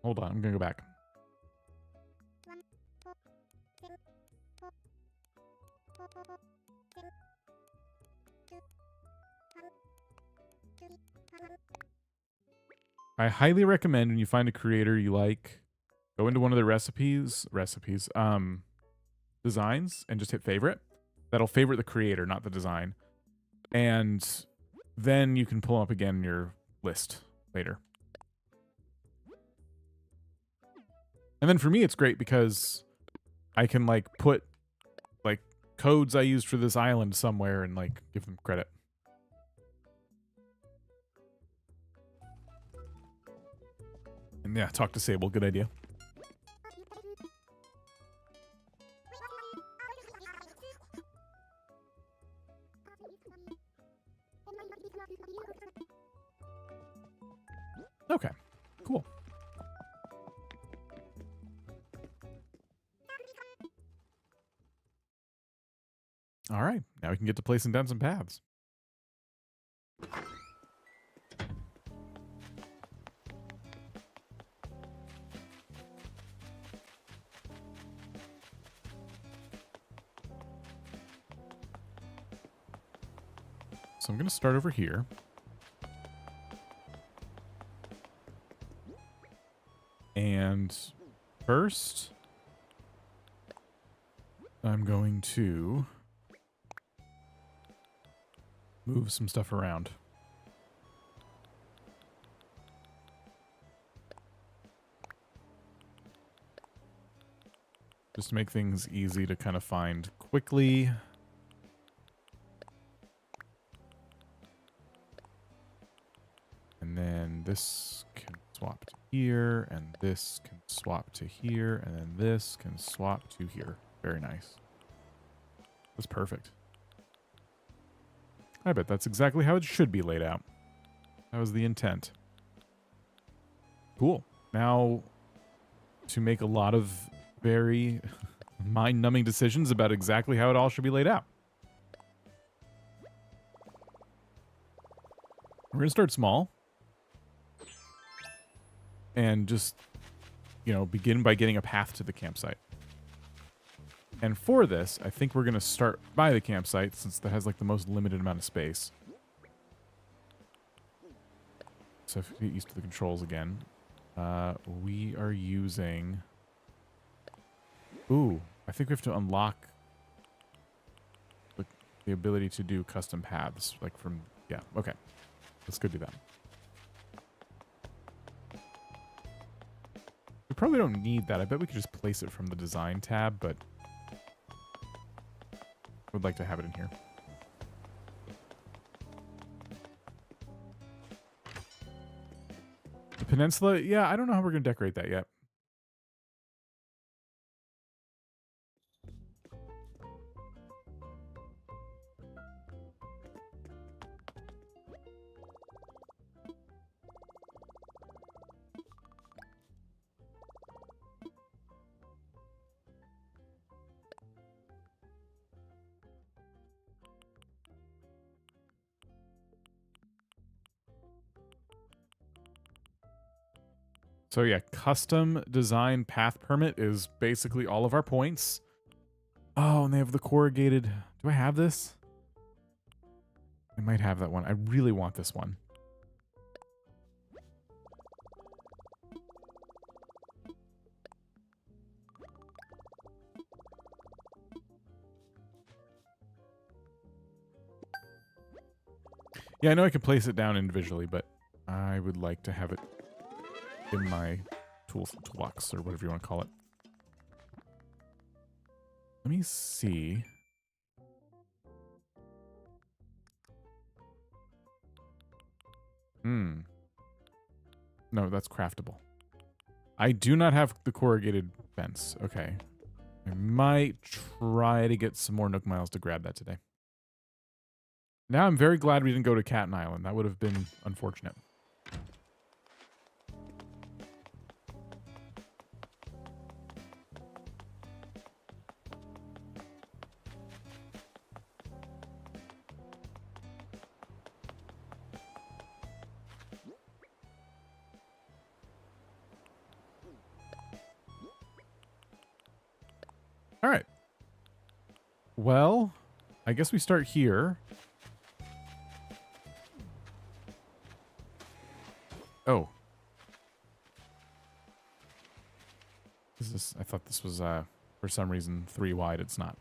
Hold on, I'm going to go back. I highly recommend when you find a creator you like, go into one of their designs and just hit favorite. That'll favorite the creator, not the design. And then you can pull them up again in your list later. And then for me, it's great because I can like put like codes I used for this island somewhere and like give them credit. And yeah, talk to Sable, good idea. Okay, cool. All right, now we can get to placing down some paths. So I'm going to start over here. And first, I'm going to move some stuff around. Just to make things easy to kind of find quickly. And then this can swap to here, and this can swap to here, and then this can swap to here. Very nice. That's perfect. I bet that's exactly how it should be laid out. That was the intent. Cool. Now, to make a lot of very mind-numbing decisions about exactly how it all should be laid out. We're going to start small. And just, you know, begin by getting a path to the campsite. And for this, I think we're going to start by the campsite since that has like the most limited amount of space. So if we get used to the controls again, we are using... Ooh, I think we have to unlock the ability to do custom paths. Like from, yeah, okay. Let's go do that. We probably don't need that. I bet we could just place it from the design tab, but would like to have it in here. The peninsula, yeah, I don't know how we're going to decorate that yet. So yeah, custom design path permit is basically all of our points. Oh, and they have the corrugated. Do I have this? I might have that one. I really want this one. Yeah, I know I can place it down individually, but I would like to have it in my toolbox, or whatever you want to call it. Let me see. No, that's craftable. I do not have the corrugated fence. Okay. I might try to get some more Nook Miles to grab that today. Now I'm very glad we didn't go to Cat Island. That would have been unfortunate. All right. Well, I guess we start here. Oh, Is this? I thought this was for some reason 3 wide. It's not.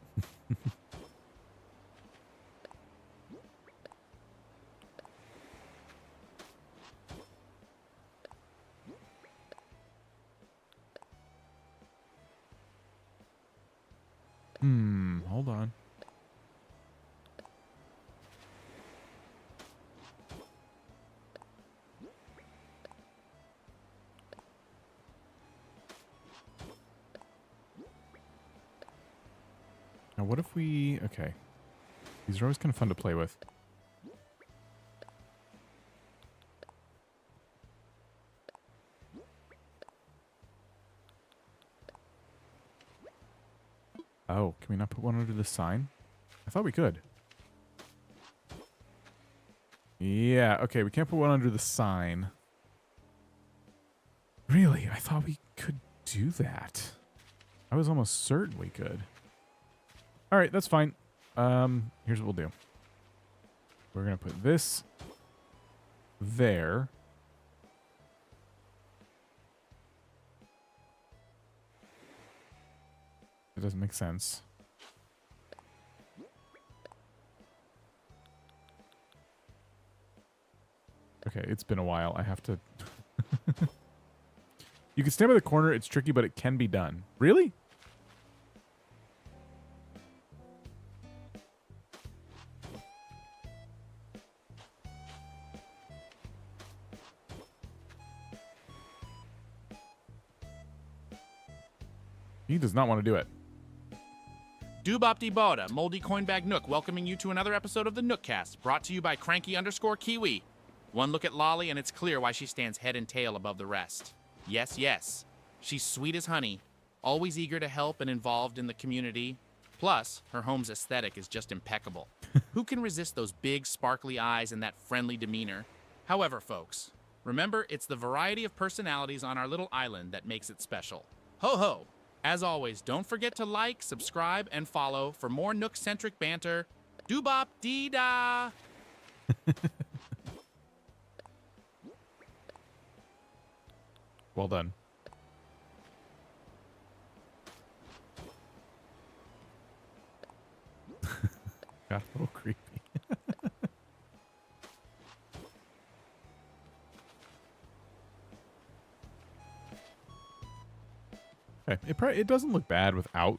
Hold on. Now, what if we... Okay. These are always kind of fun to play with. Oh, can we not put one under the sign? I thought we could. Yeah, okay, we can't put one under the sign. Really? I thought we could do that. I was almost certain we could. All right, that's fine. Here's what we'll do. We're going to put this there. It doesn't make sense. Okay, it's been a while. I have to... You can stand by the corner. It's tricky, but it can be done. Really? He does not want to do it. Doobop-de-boda, Moldy Coinbag Nook, welcoming you to another episode of the Nookcast, brought to you by Cranky_Kiwi. One look at Lolly and it's clear why she stands head and tail above the rest. Yes, yes. She's sweet as honey, always eager to help and involved in the community. Plus, her home's aesthetic is just impeccable. Who can resist those big, sparkly eyes and that friendly demeanor? However, folks, remember it's the variety of personalities on our little island that makes it special. Ho ho! As always, don't forget to like, subscribe, and follow for more Nook-centric banter. Doobop-dee-da! Well done. Got a little creepy. Okay, it doesn't look bad without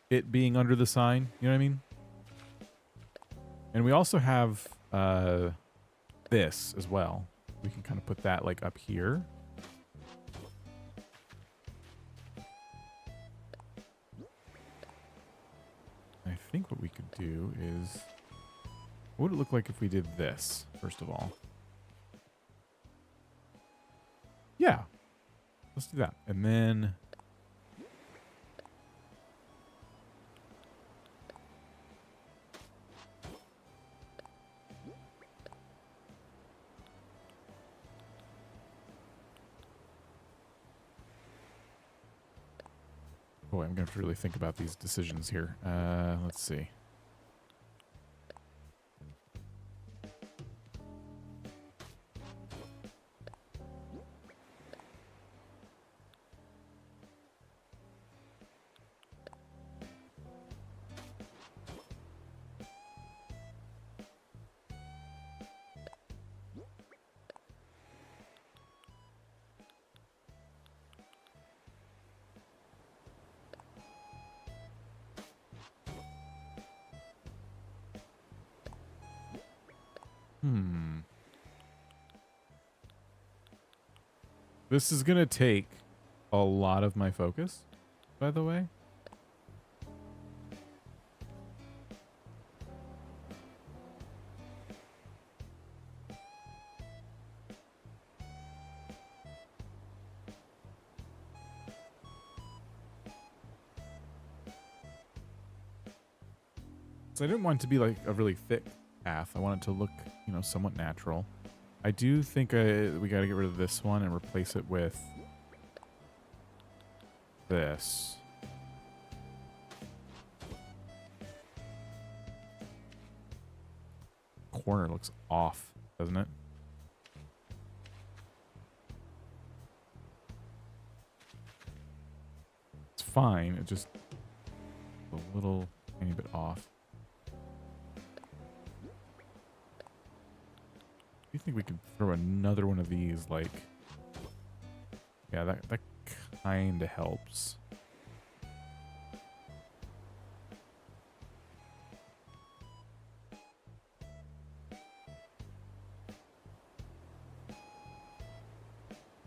it being under the sign. You know what I mean? And we also have this as well. We can kind of put that like up here. I think what we could do is... What would it look like if we did this, first of all? Yeah. Let's do that. And then... Boy, I'm going to have to really think about these decisions here. Let's see. This is going to take a lot of my focus, by the way. So I didn't want it to be like a really thick path. I want it to look, you know, somewhat natural. I do think we got to get rid of this one and replace it with this. Corner looks off, doesn't it? fine. It just a little tiny bit off. Do you think we could throw another one of these? Like, yeah, that kind of helps.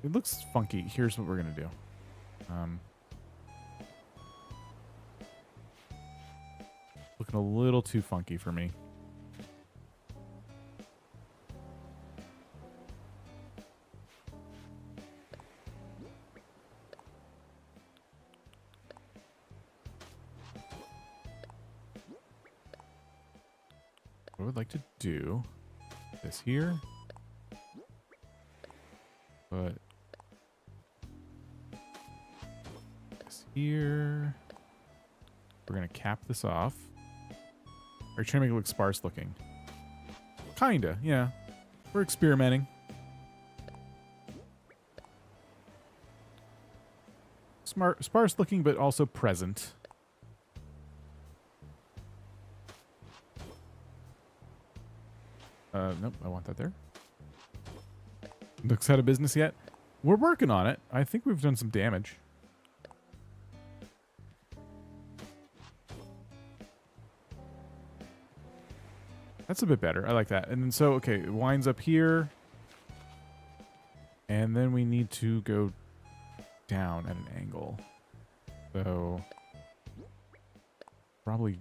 It looks funky. Here's what we're gonna do. Looking a little too funky for me. I would like to do this here, but this here. We're gonna cap this off. Are you trying to make it look sparse looking? Kinda, yeah. We're experimenting. Sparse looking, but also present. Nope, I want that there. Nook's out of business yet? We're working on it. I think we've done some damage. That's a bit better. I like that. And then so, okay, it winds up here. And then we need to go down at an angle. So, probably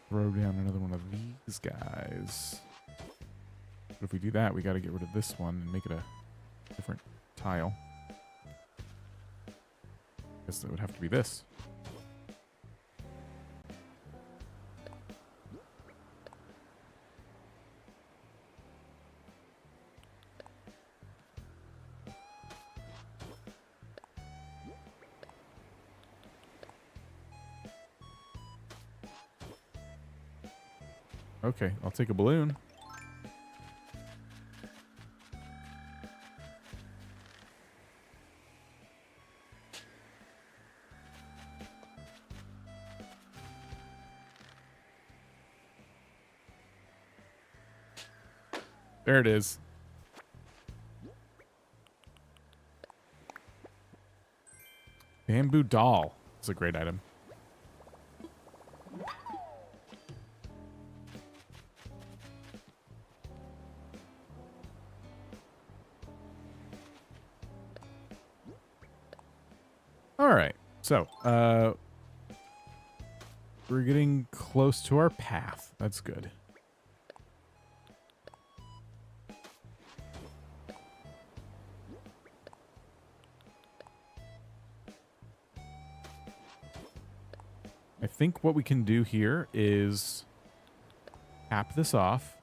throw down another one of these guys. But if we do that, we got to get rid of this one and make it a different tile. Guess it would have to be this. Okay, I'll take a balloon. There it is. Bamboo doll. It's a great item. All right. So, we're getting close to our path. That's good. I think what we can do here is cap this off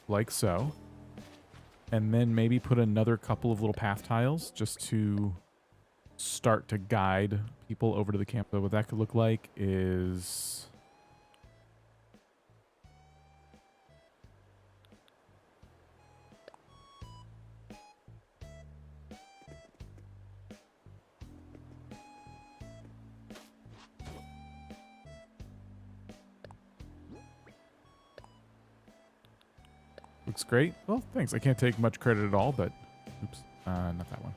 like so, and then maybe put another couple of little path tiles just to start to guide people over to the camp. So what that could look like is looks great. Well, thanks. I can't take much credit at all, but oops, not that one.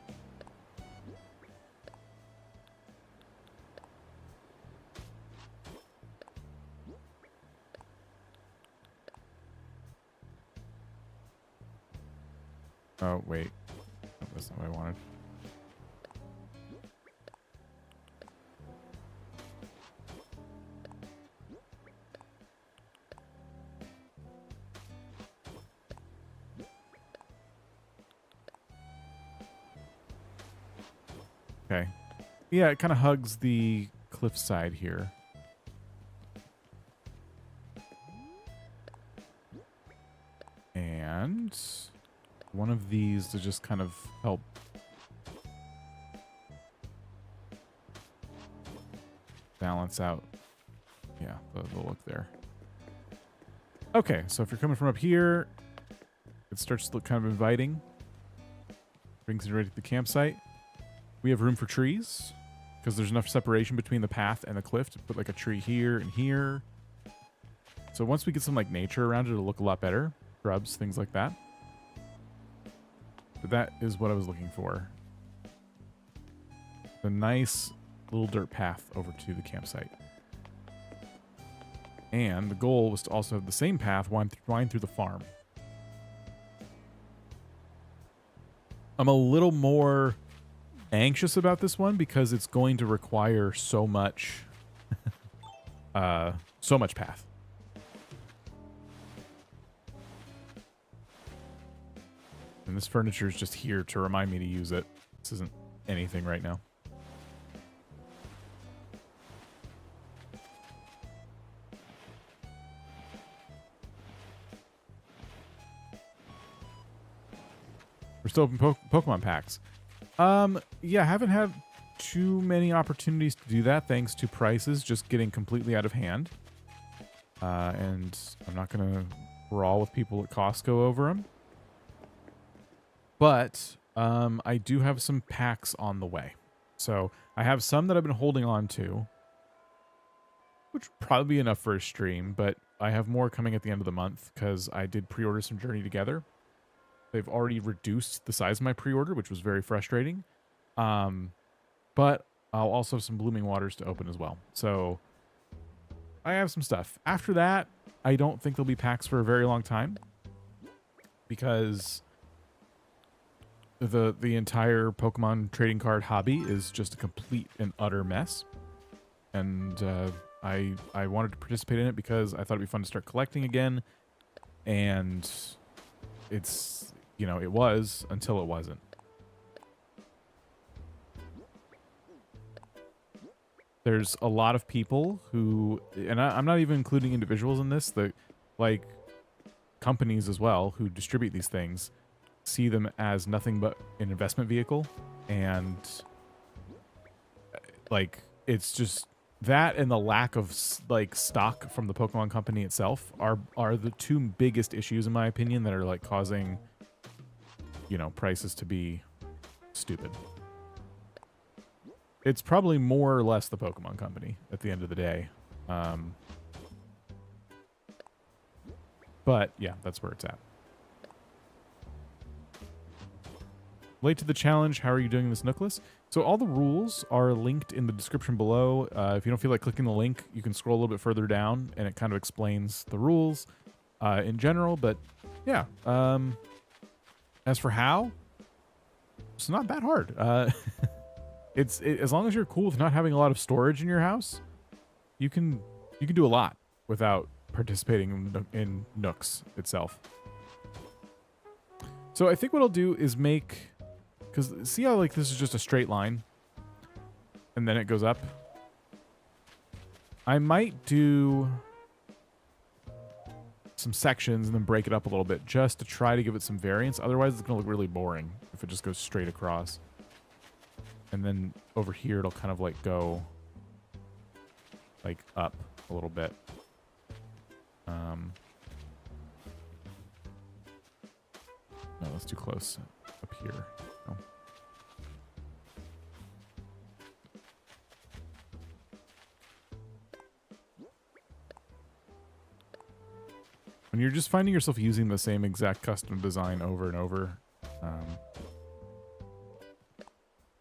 Oh, wait. Oh, that's not what I wanted. Okay. Yeah, it kind of hugs the cliffside here. And one of these to just kind of help balance out, yeah, the look there. Okay, so if you're coming from up here, it starts to look kind of inviting. Brings you right to the campsite. We have room for trees. because there's enough separation between the path and the cliff to put like a tree here and here. So once we get some like nature around it, it'll look a lot better. Shrubs, things like that. But that is what I was looking for. A nice little dirt path over to the campsite. And the goal was to also have the same path wind through the farm. I'm a little more anxious about this one because it's going to require so much path. And this furniture is just here to remind me to use it. This isn't anything right now. We're still open Pokemon packs. Yeah, I haven't had too many opportunities to do that thanks to prices just getting completely out of hand. And I'm not going to brawl with people at Costco over them. But I do have some packs on the way. So I have some that I've been holding on to, which would probably be enough for a stream, but I have more coming at the end of the month because I did pre-order some Journey Together. They've already reduced the size of my pre-order, which was very frustrating. But I'll also have some Blooming Waters to open as well. So I have some stuff. After that, I don't think there'll be packs for a very long time because the entire Pokemon trading card hobby is just a complete and utter mess. And I wanted to participate in it because I thought it'd be fun to start collecting again. And it's, you know, it was until it wasn't. There's a lot of people who, and I'm not even including individuals in this, that like companies as well who distribute these things see them as nothing but an investment vehicle. And like, it's just that and the lack of like stock from the Pokemon company itself are the two biggest issues in my opinion that are like causing, you know, prices to be stupid. It's probably more or less the Pokemon company at the end of the day. But yeah, that's where it's at. Late to the challenge, how are you doing this, Nookless? So all the rules are linked in the description below. If you don't feel like clicking the link, you can scroll a little bit further down and it kind of explains the rules in general. But yeah, as for how, it's not that hard. As long as you're cool with not having a lot of storage in your house, you can do a lot without participating in Nooks itself. So I think what I'll do is make, because see how like this is just a straight line and then it goes up? I might do some sections and then break it up a little bit just to try to give it some variance. Otherwise it's going to look really boring if it just goes straight across. And then over here, it'll kind of like go like up a little bit. No, that's too close up here. No. When you're just finding yourself using the same exact custom design over and over,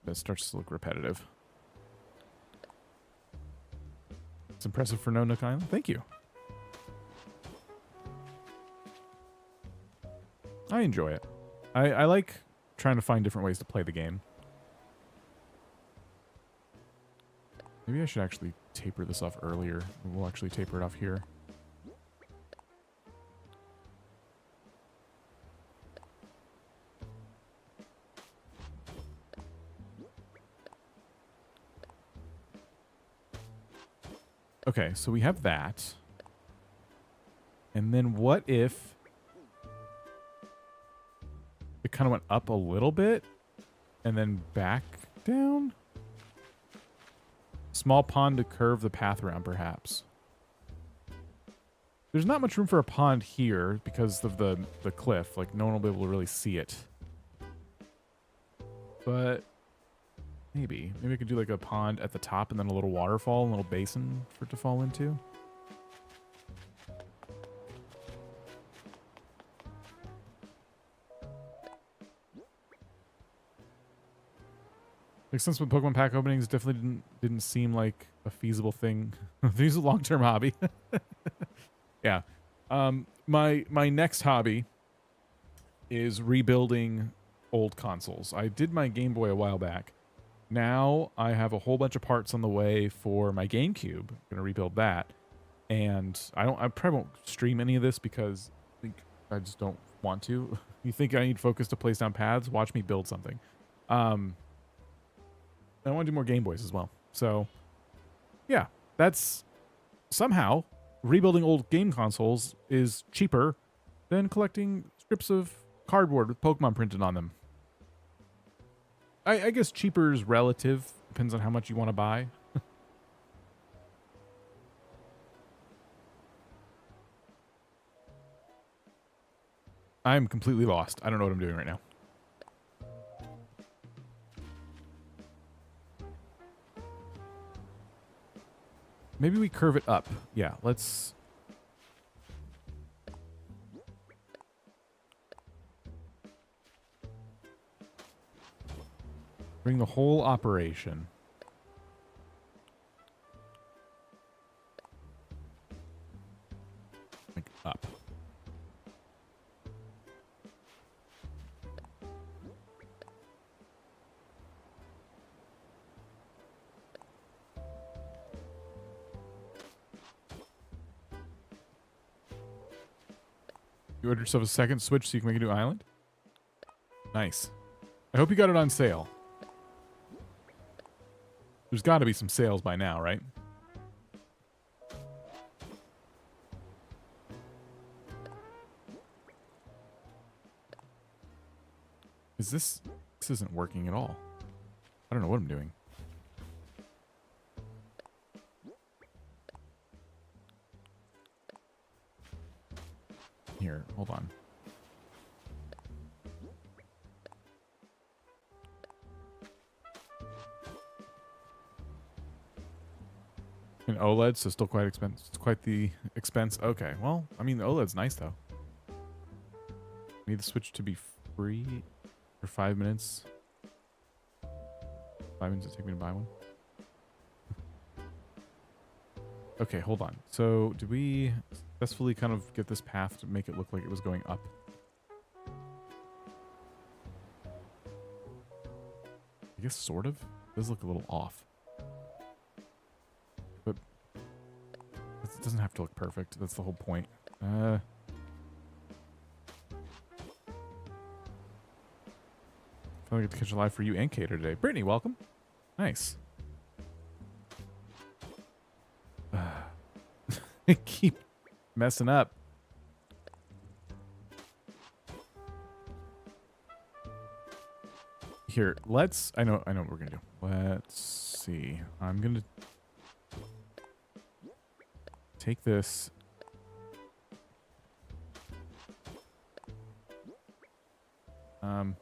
it starts to look repetitive. It's impressive for no Nook Island. Thank you. I enjoy it. I like trying to find different ways to play the game. Maybe I should actually taper this off earlier. We'll actually taper it off here. Okay, so we have that. And then what if it kind of went up a little bit and then back down? Small pond to curve the path around, perhaps. There's not much room for a pond here because of the cliff. Like, no one will be able to really see it. But Maybe I could do like a pond at the top and then a little waterfall, a little basin for it to fall into. Like since with Pokemon pack openings definitely didn't seem like a feasible thing. This is a long-term hobby. Yeah. My next hobby is rebuilding old consoles. I did my Game Boy a while back. Now I have a whole bunch of parts on the way for my GameCube. I'm gonna rebuild that. And I probably won't stream any of this because I just don't want to. You think I need focus to place down paths? Watch me build something. I want to do more Game Boys as well. So, yeah, that's somehow rebuilding old game consoles is cheaper than collecting strips of cardboard with Pokemon printed on them. I guess cheaper is relative. Depends on how much you want to buy. I'm completely lost. I don't know what I'm doing right now. Maybe we curve it up. Yeah, let's... bring the whole operation. Like up. You ordered yourself a second Switch so you can make a new island? Nice. I hope you got it on sale. There's got to be some sales by now, right? This isn't working at all. I don't know what I'm doing. Here, hold on. An OLED, so still quite expensive. Quite the expense. Okay, well, I mean, the OLED's nice though. Need the Switch to be free for 5 minutes. 5 minutes it take me to buy one. Okay, hold on. So, did we successfully kind of get this path to make it look like it was going up? I guess sort of. It does look a little off. But it doesn't have to look perfect. That's the whole point. I get to catch a live for you and Cater today. Brittany, welcome. Nice. I keep messing up. Here, let's... I know what we're gonna do. Let's see. I'm gonna take this. My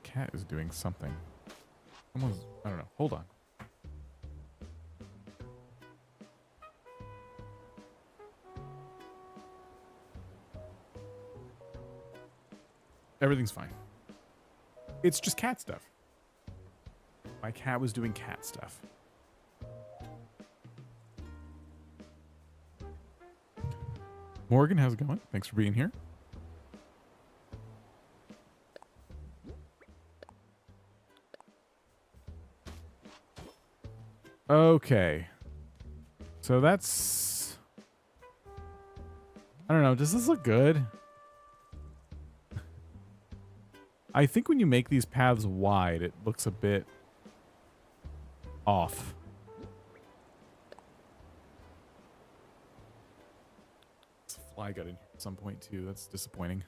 cat is doing something. Someone's... I don't know. Hold on. Everything's fine. It's just cat stuff. My cat was doing cat stuff. Morgan, how's it going? Thanks for being here. Okay. So that's... I don't know. Does this look good? I think when you make these paths wide, it looks a bit off. This fly got in here at some point too. That's disappointing.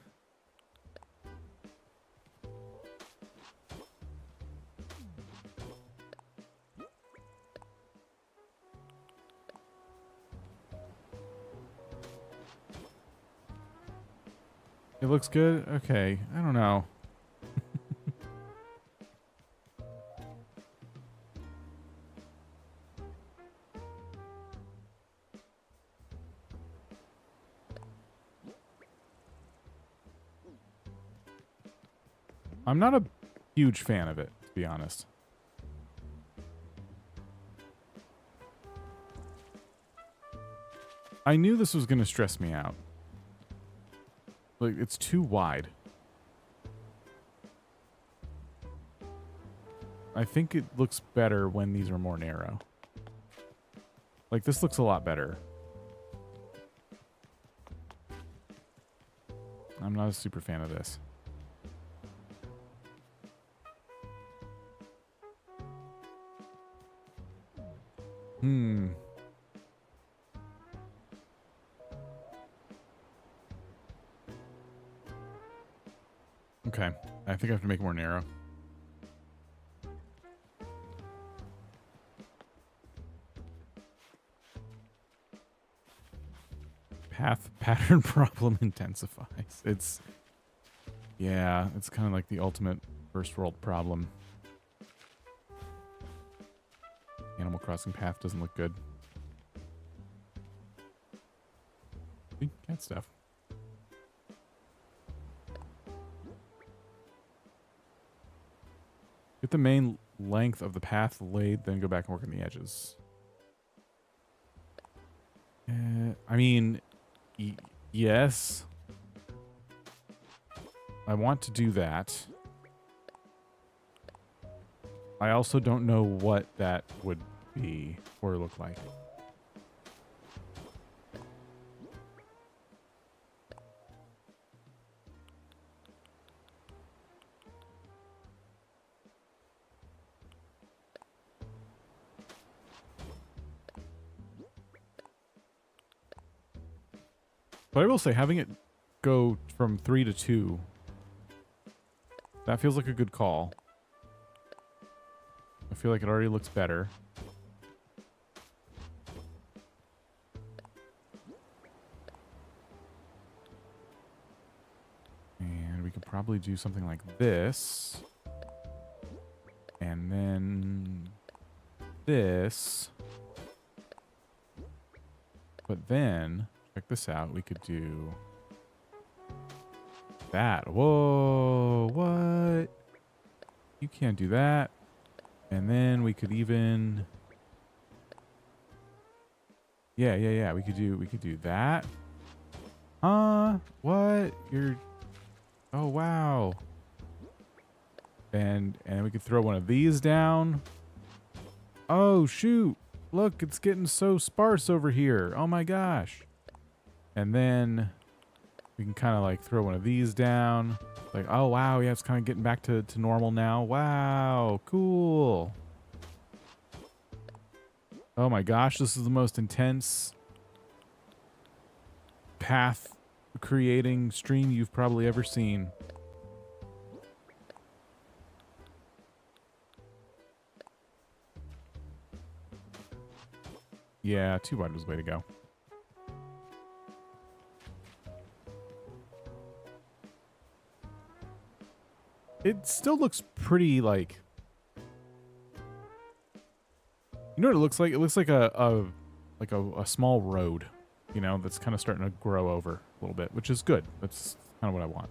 It looks good? Okay. I don't know. I'm not a huge fan of it, to be honest. I knew this was going to stress me out. Like, it's too wide. I think it looks better when these are more narrow. Like, this looks a lot better. I'm not a super fan of this. Okay. I think I have to make it more narrow. Path pattern problem intensifies. It's, yeah, it's kind of like the ultimate first world problem. Animal Crossing path doesn't look good. See? Cat stuff. Get the main length of the path laid, then go back and work on the edges. I mean, yes. I want to do that. I also don't know what that would be or look like. But I will say, having it go from 3 to 2, that feels like a good call. I feel like it already looks better. And we could probably do something like this. And then this. But then, check this out, we could do that. Whoa, what? You can't do that. And then we could even, yeah. We could do that. What? You're, oh wow. And we could throw one of these down. Oh shoot! Look, it's getting so sparse over here. Oh my gosh. And then we can kind of like throw one of these down. Like, oh wow, yeah, it's kind of getting back to normal now. Wow, cool. Oh my gosh, this is the most intense path creating stream you've probably ever seen. Yeah, too wide was the way to go. It still looks pretty, like, you know what it looks like? It looks like a small road, you know, that's kind of starting to grow over a little bit, which is good. That's kind of what I want.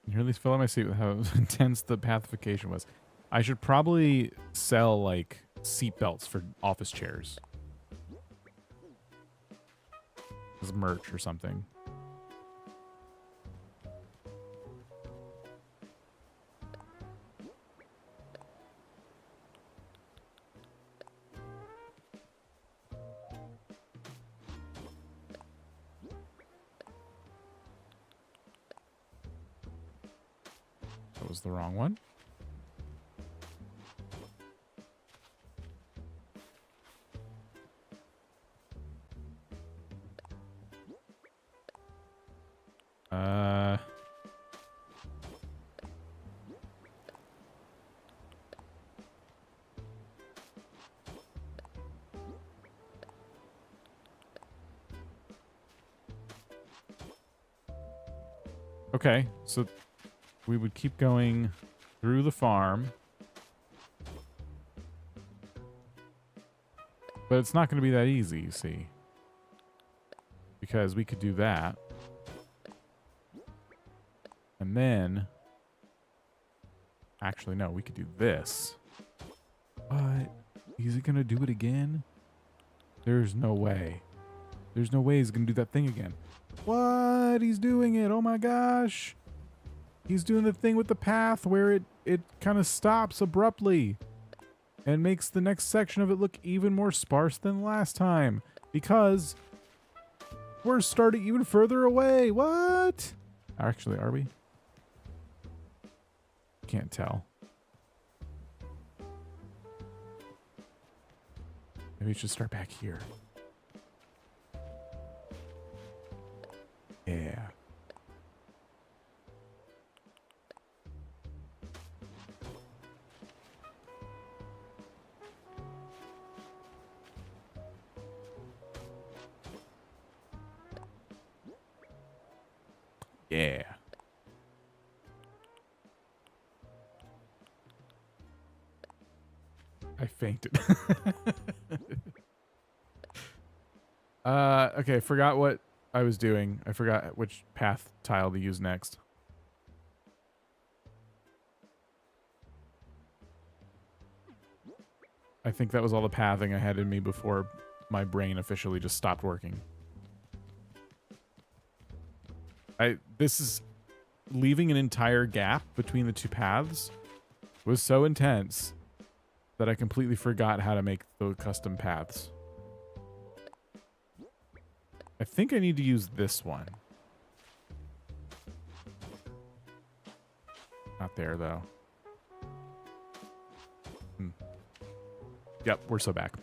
You really feel on my seat with how intense the pathification was. I should probably sell, like, seat belts for office chairs. As merch or something. That was the wrong one. Okay, so we would keep going through the farm. But it's not going to be that easy, you see. Because we could do that. And then... Actually, no, we could do this. What? Is he going to do it again? There's no way. There's no way he's going to do that thing again. What? He's doing it. Oh my gosh. He's doing the thing with the path where it kind of stops abruptly and makes the next section of it look even more sparse than last time because we're starting even further away. What? Actually, are we? Can't tell. Maybe we should start back here. Yeah. Yeah. I fainted. Okay, forgot what I was doing. I forgot which path tile to use next. I think that was all the pathing I had in me before my brain officially just stopped working. This is leaving an entire gap between the two paths was so intense that I completely forgot how to make the custom paths. I think I need to use this one. Not there, though. Yep, we're so back.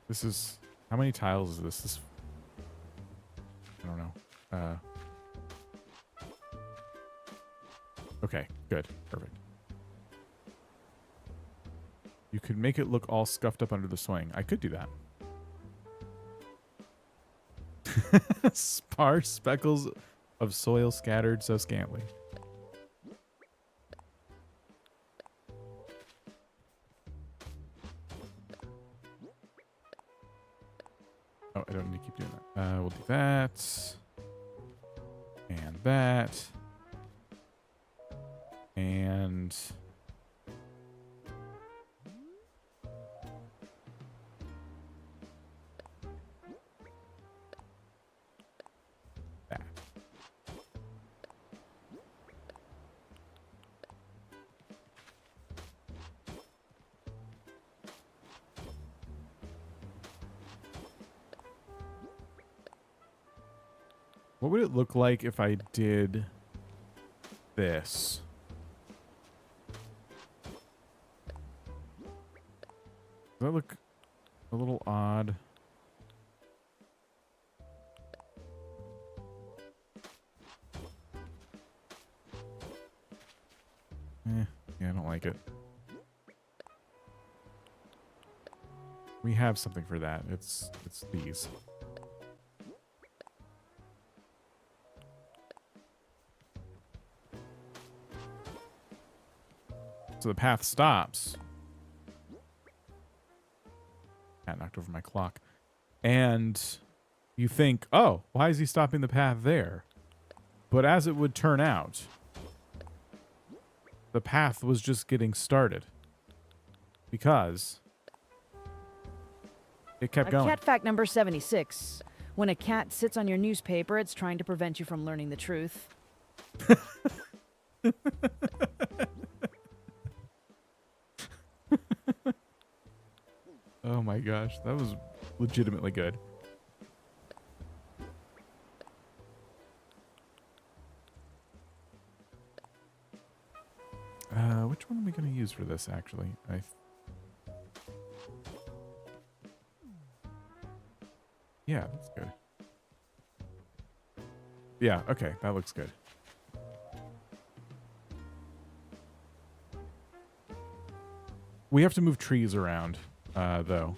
This is... How many tiles is this? I don't know. Okay, good. Perfect. You could make it look all scuffed up under the swing. I could do that. Sparse speckles of soil scattered so scantily. Oh, I don't need to keep doing that. We'll do that. And that. And... that. What would it look like if I did this? Does that look a little odd? Yeah, I don't like it. We have something for that. It's these. So the path stops. Cat knocked over my clock. And you think, oh, why is he stopping the path there? But as it would turn out, the path was just getting started. Because it kept going. Cat fact number 76. When a cat sits on your newspaper, it's trying to prevent you from learning the truth. Oh my gosh, that was legitimately good. Which one am we going to use for this, actually? Yeah, that's good. Yeah, okay, that looks good. We have to move trees around, though.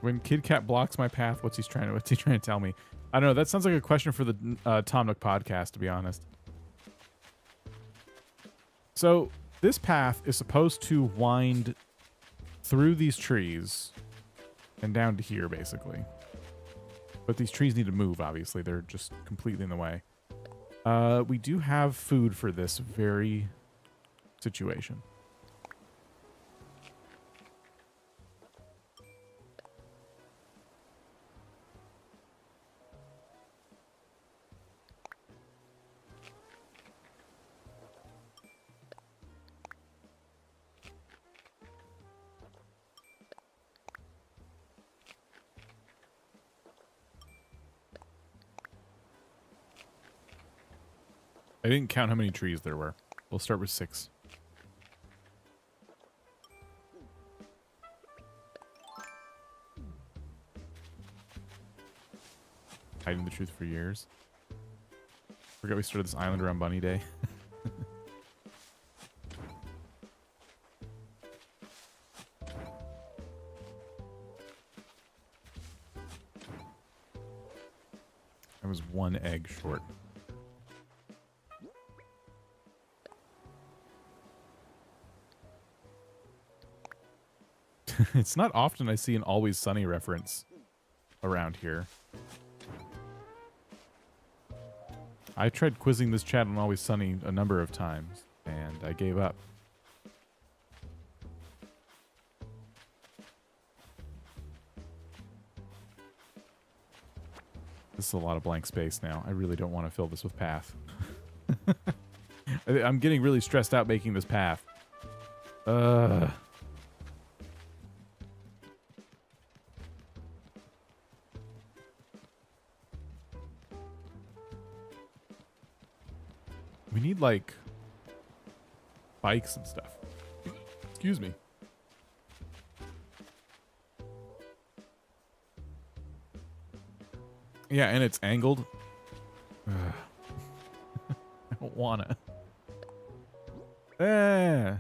When Kid Cat blocks my path, what's he trying to tell me? I don't know. That sounds like a question for the Tom Nook podcast, to be honest. So this path is supposed to wind through these trees and down to here, basically. But these trees need to move, obviously. They're just completely in the way. We do have food for this very situation. I didn't count how many trees there were. We'll start with 6. Hiding the truth for years. Forgot we started this island around Bunny Day. I was 1 egg short. It's not often I see an Always Sunny reference around here. I tried quizzing this chat on Always Sunny a number of times, and I gave up. This is a lot of blank space now. I really don't want to fill this with path. I'm getting really stressed out making this path. We need, like, bikes and stuff. Excuse me. Yeah, and it's angled. I don't wanna. I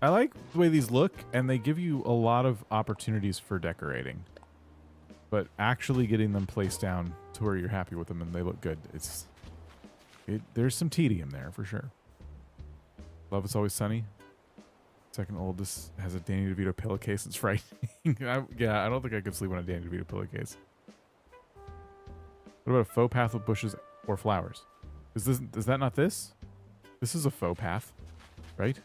like the way these look, and they give you a lot of opportunities for decorating. But actually getting them placed down to where you're happy with them and they look good, there's some tedium there for sure. Love It's Always Sunny. Second oldest has a Danny DeVito pillowcase. It's frightening. Yeah, I don't think I could sleep on a Danny DeVito pillowcase. What about a faux path with bushes or flowers? Is that not this? This is a faux path, right?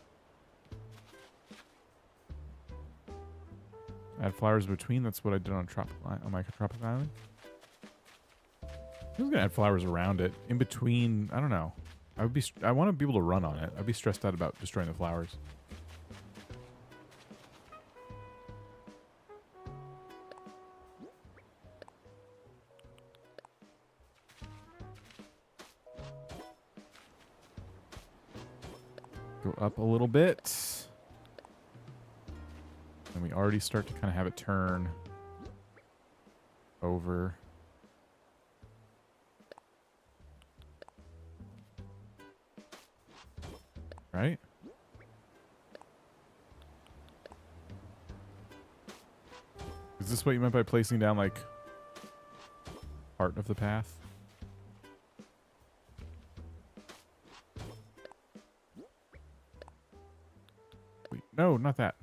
Add flowers between. That's what I did on my tropical island. I was gonna add flowers around it, in between. I don't know. I want to be able to run on it. I'd be stressed out about destroying the flowers. Go up a little bit. And we already start to kind of have it turn over. Right? Is this what you meant by placing down, like, part of the path? Wait, no, not that.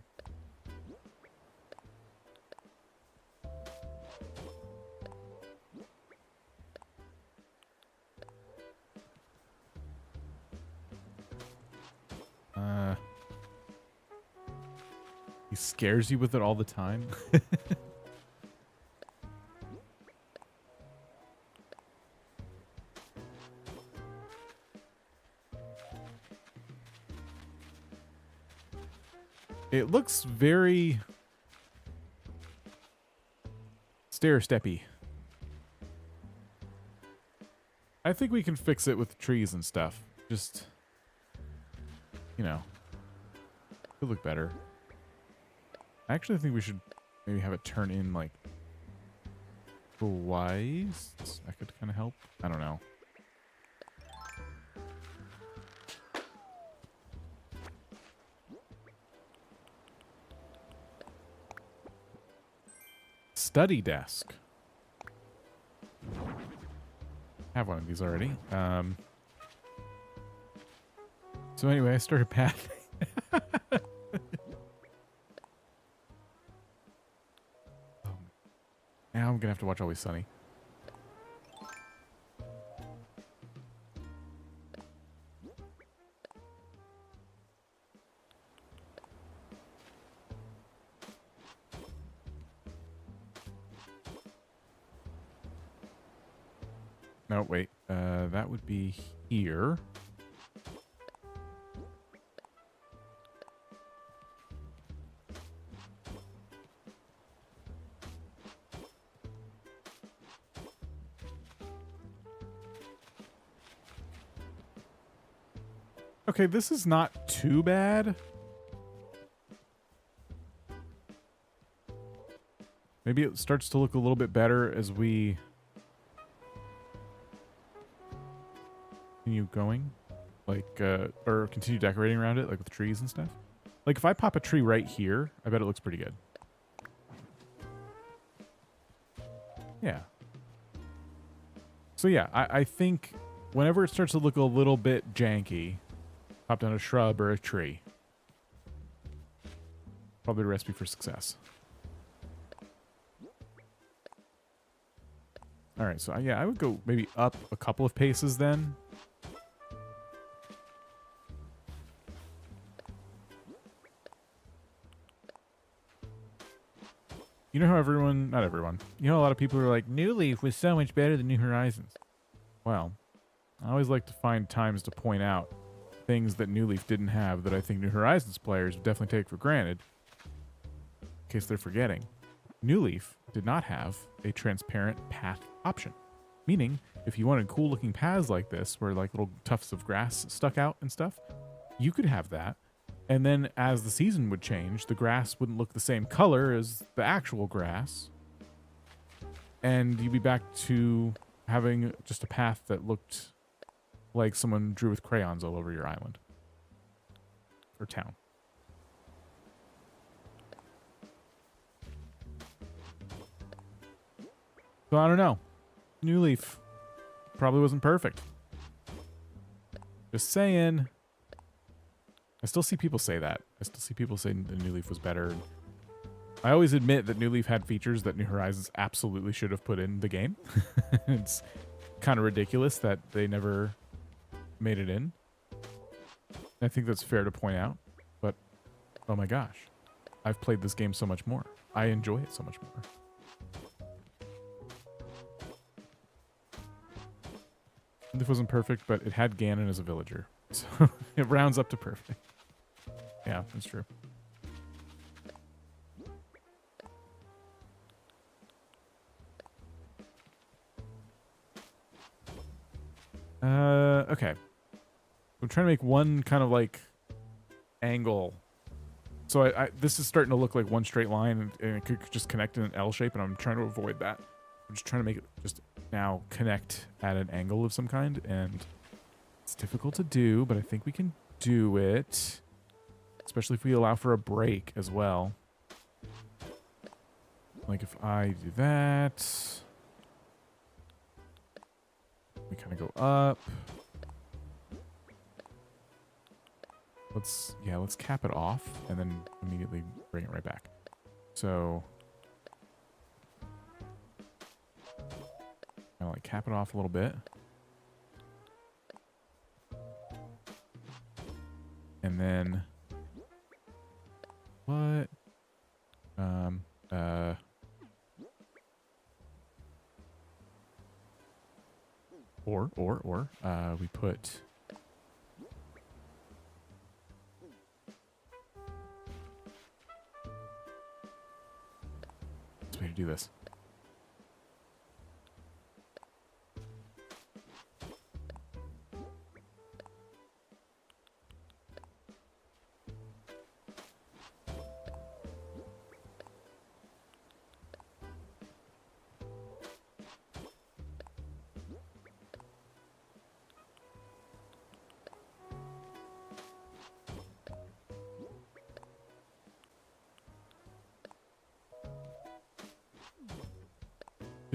He scares you with it all the time. It looks very stair-steppy. I think we can fix it with trees and stuff. Just, you know, could look better. I actually think we should maybe have it turn in like twice. That could kind of help. I don't know. Study desk. Have one of these already. So anyway, I started pathing. Now I'm gonna have to watch Always Sunny. No, wait. That would be here. Okay, this is not too bad. Maybe it starts to look a little bit better as we continue going, like, or continue decorating around it, like with trees and stuff. Like, if I pop a tree right here, I bet it looks pretty good. Yeah. So yeah, I think whenever it starts to look a little bit janky, pop down a shrub or a tree. Probably a recipe for success. All right, so yeah, I would go maybe up a couple of paces then. You know how everyone, not everyone, you know a lot of people are like, New Leaf was so much better than New Horizons. Well, I always like to find times to point out things that New Leaf didn't have that I think New Horizons players would definitely take for granted, in case they're forgetting. New Leaf did not have a transparent path option, meaning if you wanted cool looking paths like this where like little tufts of grass stuck out and stuff, you could have that, and then as the season would change, the grass wouldn't look the same color as the actual grass, and you'd be back to having just a path that looked like someone drew with crayons all over your island or town. So I don't know. New Leaf probably wasn't perfect. Just saying. I still see people say that. I still see people say the New Leaf was better. I always admit that New Leaf had features that New Horizons absolutely should have put in the game. It's kind of ridiculous that they never made it in. I think that's fair to point out, but oh my gosh, I've played this game so much more. I enjoy it so much more. This wasn't perfect, but it had Ganon as a villager, so it rounds up to perfect. Yeah, that's true. Okay. I'm trying to make one kind of like angle. So this is starting to look like one straight line, and it could just connect in an L shape, and I'm trying to avoid that. I'm just trying to make it just now connect at an angle of some kind, and it's difficult to do, but I think we can do it. Especially if we allow for a break as well. Like if I do that, we kind of go up. Let's cap it off and then immediately bring it right back. So kind of like cap it off a little bit. And then what? We put this way to do this.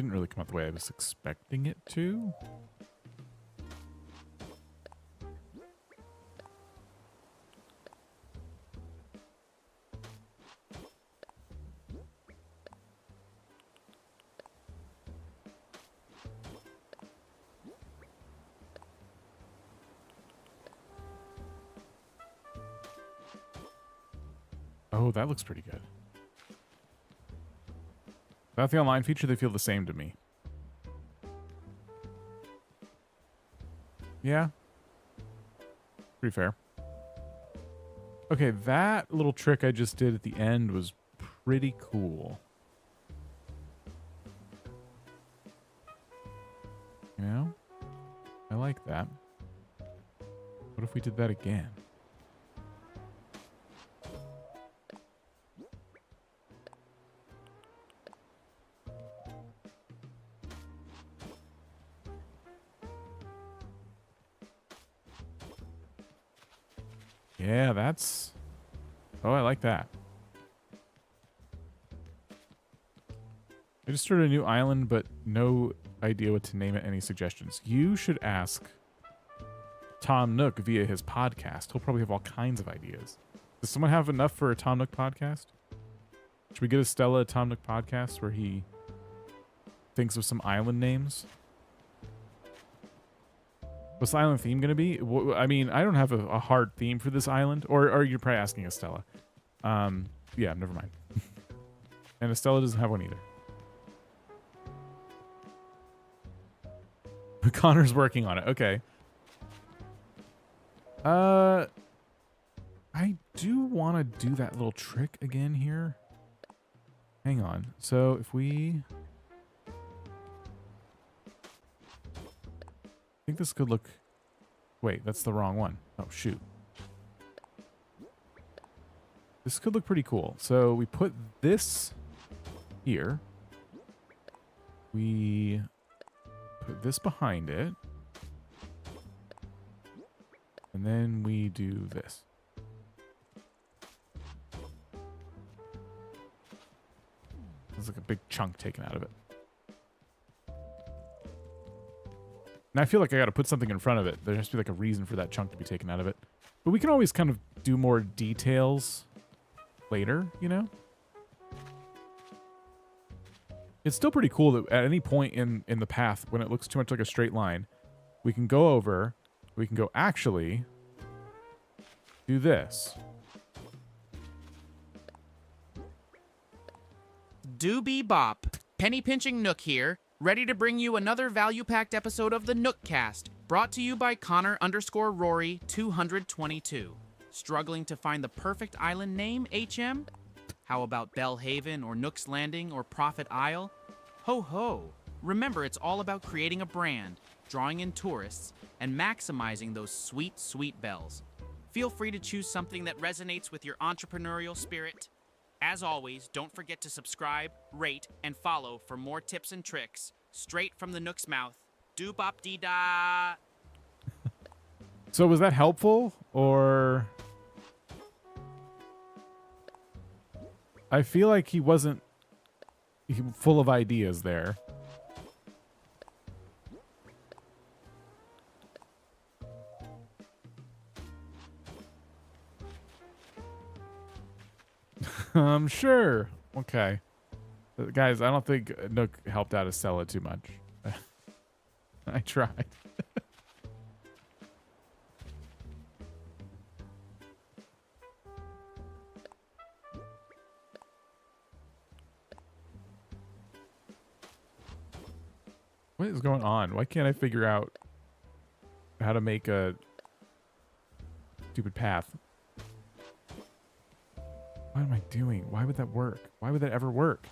Didn't really come out the way I was expecting it to. Oh, that looks pretty good. Without the online feature, they feel the same to me. Yeah. Pretty fair. Okay, that little trick I just did at the end was pretty cool. You know? I like that. What if we did that again? Yeah, that's... Oh, I like that. I just started a new island, but no idea what to name it. Any suggestions? You should ask Tom Nook via his podcast. He'll probably have all kinds of ideas. Does someone have enough for a Tom Nook podcast? Should we get Estella a Tom Nook podcast where he thinks of some island names? What's the island theme going to be? I mean, I don't have a hard theme for this island. Or you're probably asking Estella. Yeah, never mind. And Estella doesn't have one either. Connor's working on it. Okay. I do want to do that little trick again here. Hang on. So if we... I think this could look... Wait, that's the wrong one. Oh, shoot. This could look pretty cool. So we put this here. We put this behind it. And then we do this. There's like a big chunk taken out of it. And I feel like I got to put something in front of it. There has to be like a reason for that chunk to be taken out of it. But we can always kind of do more details later, you know? It's still pretty cool that at any point in the path, when it looks too much like a straight line, we can go over, we can go actually do this. Doobie Bop. Penny Pinching Nook here, ready to bring you another value-packed episode of the Nookcast, brought to you by Connor_Rory222. Struggling to find the perfect island name, HM? How about Bellhaven or Nook's Landing or Prophet Isle? Ho ho! Remember, it's all about creating a brand, drawing in tourists, and maximizing those sweet, sweet bells. Feel free to choose something that resonates with your entrepreneurial spirit. As always, don't forget to subscribe, rate, and follow for more tips and tricks straight from the Nook's mouth. Doop-op-dee-da! So was that helpful, or... I feel like he wasn't full of ideas there. Sure. Okay. Guys, I don't think Nook helped out Estella too much. I tried. What is going on? Why can't I figure out how to make a stupid path? What am I doing? Why would that work? Why would that ever work?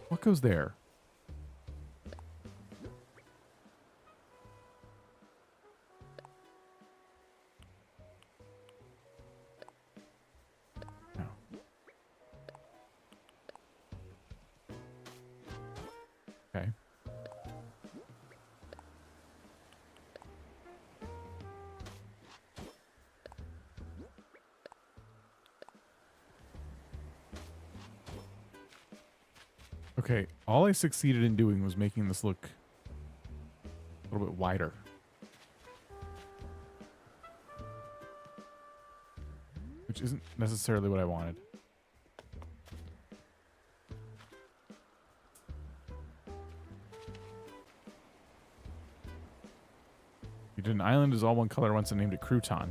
What goes there? No. Okay. Okay, All I succeeded in doing was making this look a little bit wider. Which isn't necessarily what I wanted. You did an island is all one color once and named it Crouton.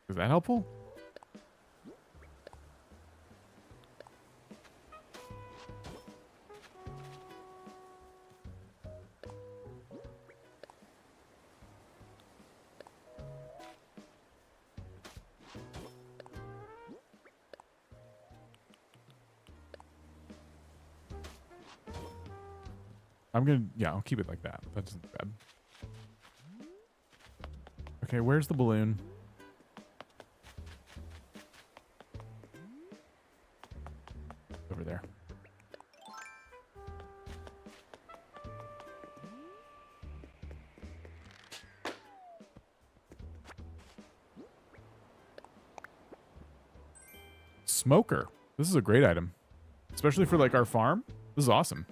Is that helpful? Yeah, I'll keep it like that. That isn't bad. Okay, where's the balloon? Over there. Smoker. This is a great item. Especially for like our farm. This is awesome.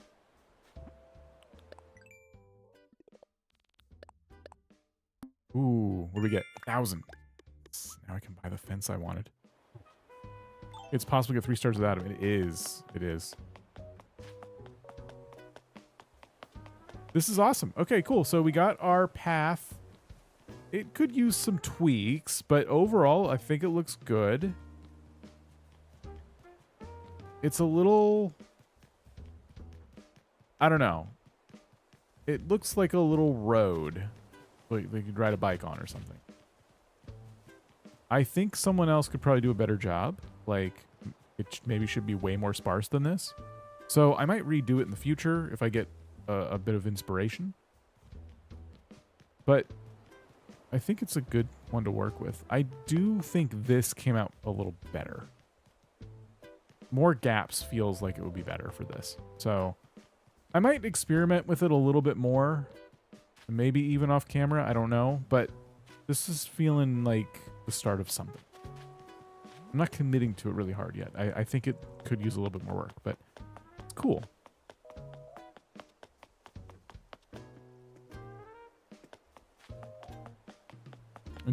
Ooh, what do we get? 1,000. Now I can buy the fence I wanted. It's possible to get 3 stars without it. It is. It is. This is awesome. Okay, cool. So we got our path. It could use some tweaks, but overall, I think it looks good. It's a little... I don't know. It looks like a little road. Like they could ride a bike on or something. I think someone else could probably do a better job. Like, it maybe should be way more sparse than this. So I might redo it in the future if I get a bit of inspiration. But I think it's a good one to work with. I do think this came out a little better. More gaps feels like it would be better for this. So I might experiment with it a little bit more. Maybe even off camera, I don't know. But this is feeling like the start of something. I'm not committing to it really hard yet. I think it could use a little bit more work, but it's cool.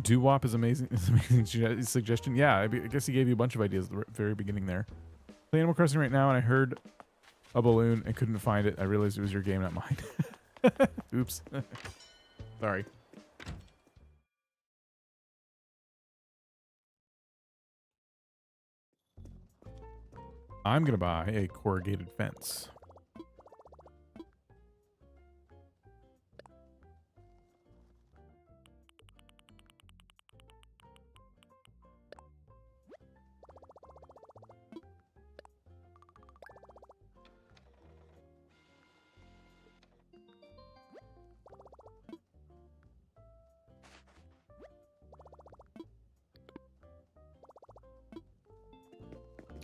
Doo-wop is amazing. It's an amazing suggestion. Yeah, I guess he gave you a bunch of ideas at the very beginning there. Play Animal Crossing right now, and I heard a balloon and couldn't find it. I realized it was your game, not mine. Oops. Sorry. I'm going to buy a corrugated fence.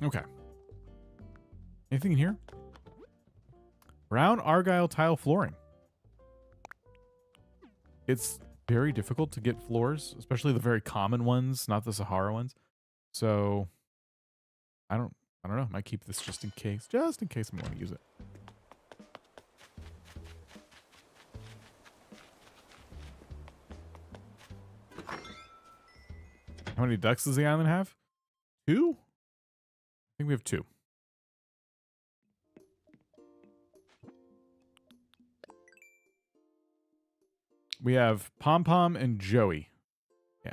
Okay. Anything in here? Brown Argyle tile flooring. It's very difficult to get floors, especially the very common ones, not the Sahara ones. So I don't know. I might keep this just in case I want to use it. How many ducks does the island have? 2? I think we have 2. We have Pom Pom and Joey. Yeah.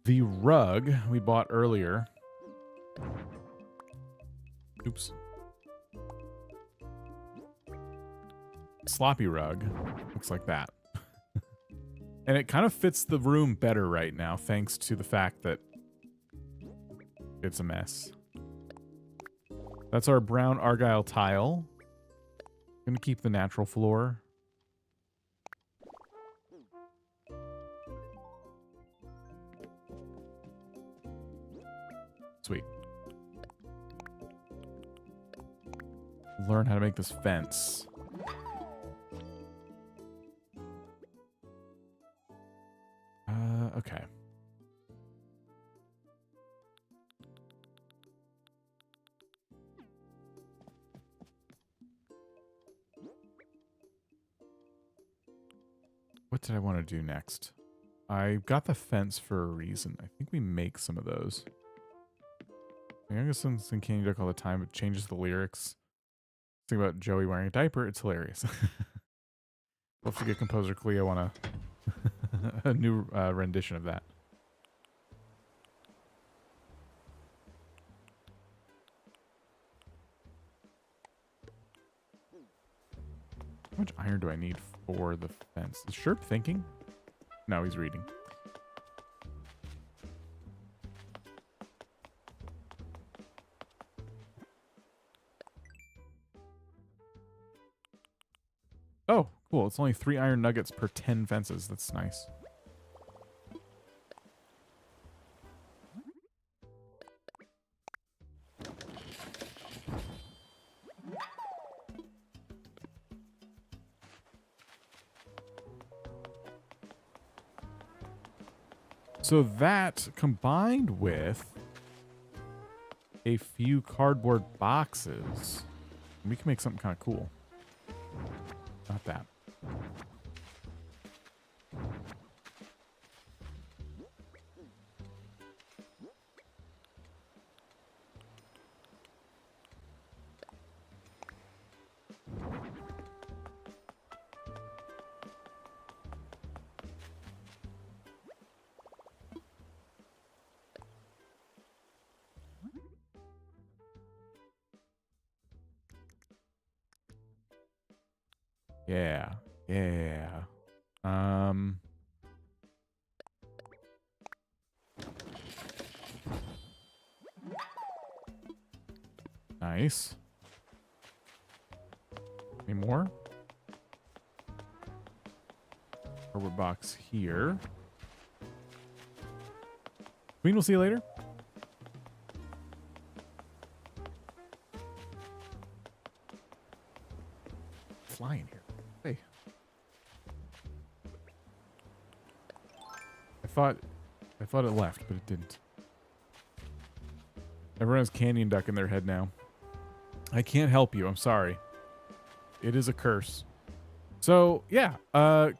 The rug we bought earlier. Oops. Sloppy rug. Looks like that. And it kind of fits the room better right now, thanks to the fact that it's a mess. That's our brown Argyle tile. Gonna keep the natural floor. Sweet. Learn how to make this fence. Okay. what did I want to do next? I got the fence for a reason. I think we make some of those. I guess in CanyonDuck all the time. It changes the lyrics. Think about Joey wearing a diaper. It's hilarious. We'll have to get composer Cleo on a new rendition of that. How much iron do I need for the fence? Is Sherp thinking? No, he's reading. Oh, cool. It's only 3 iron nuggets per 10 fences. That's nice. So that, combined with a few cardboard boxes, we can make something kind of cool. Not that. Yeah. Yeah. Nice. Any more? Cardboard box here. Queen, we'll see you later. Flying here. Hey. I thought it left, but it didn't. Everyone has CanyonDuck in their head now. I can't help you. I'm sorry. It is a curse. So, yeah.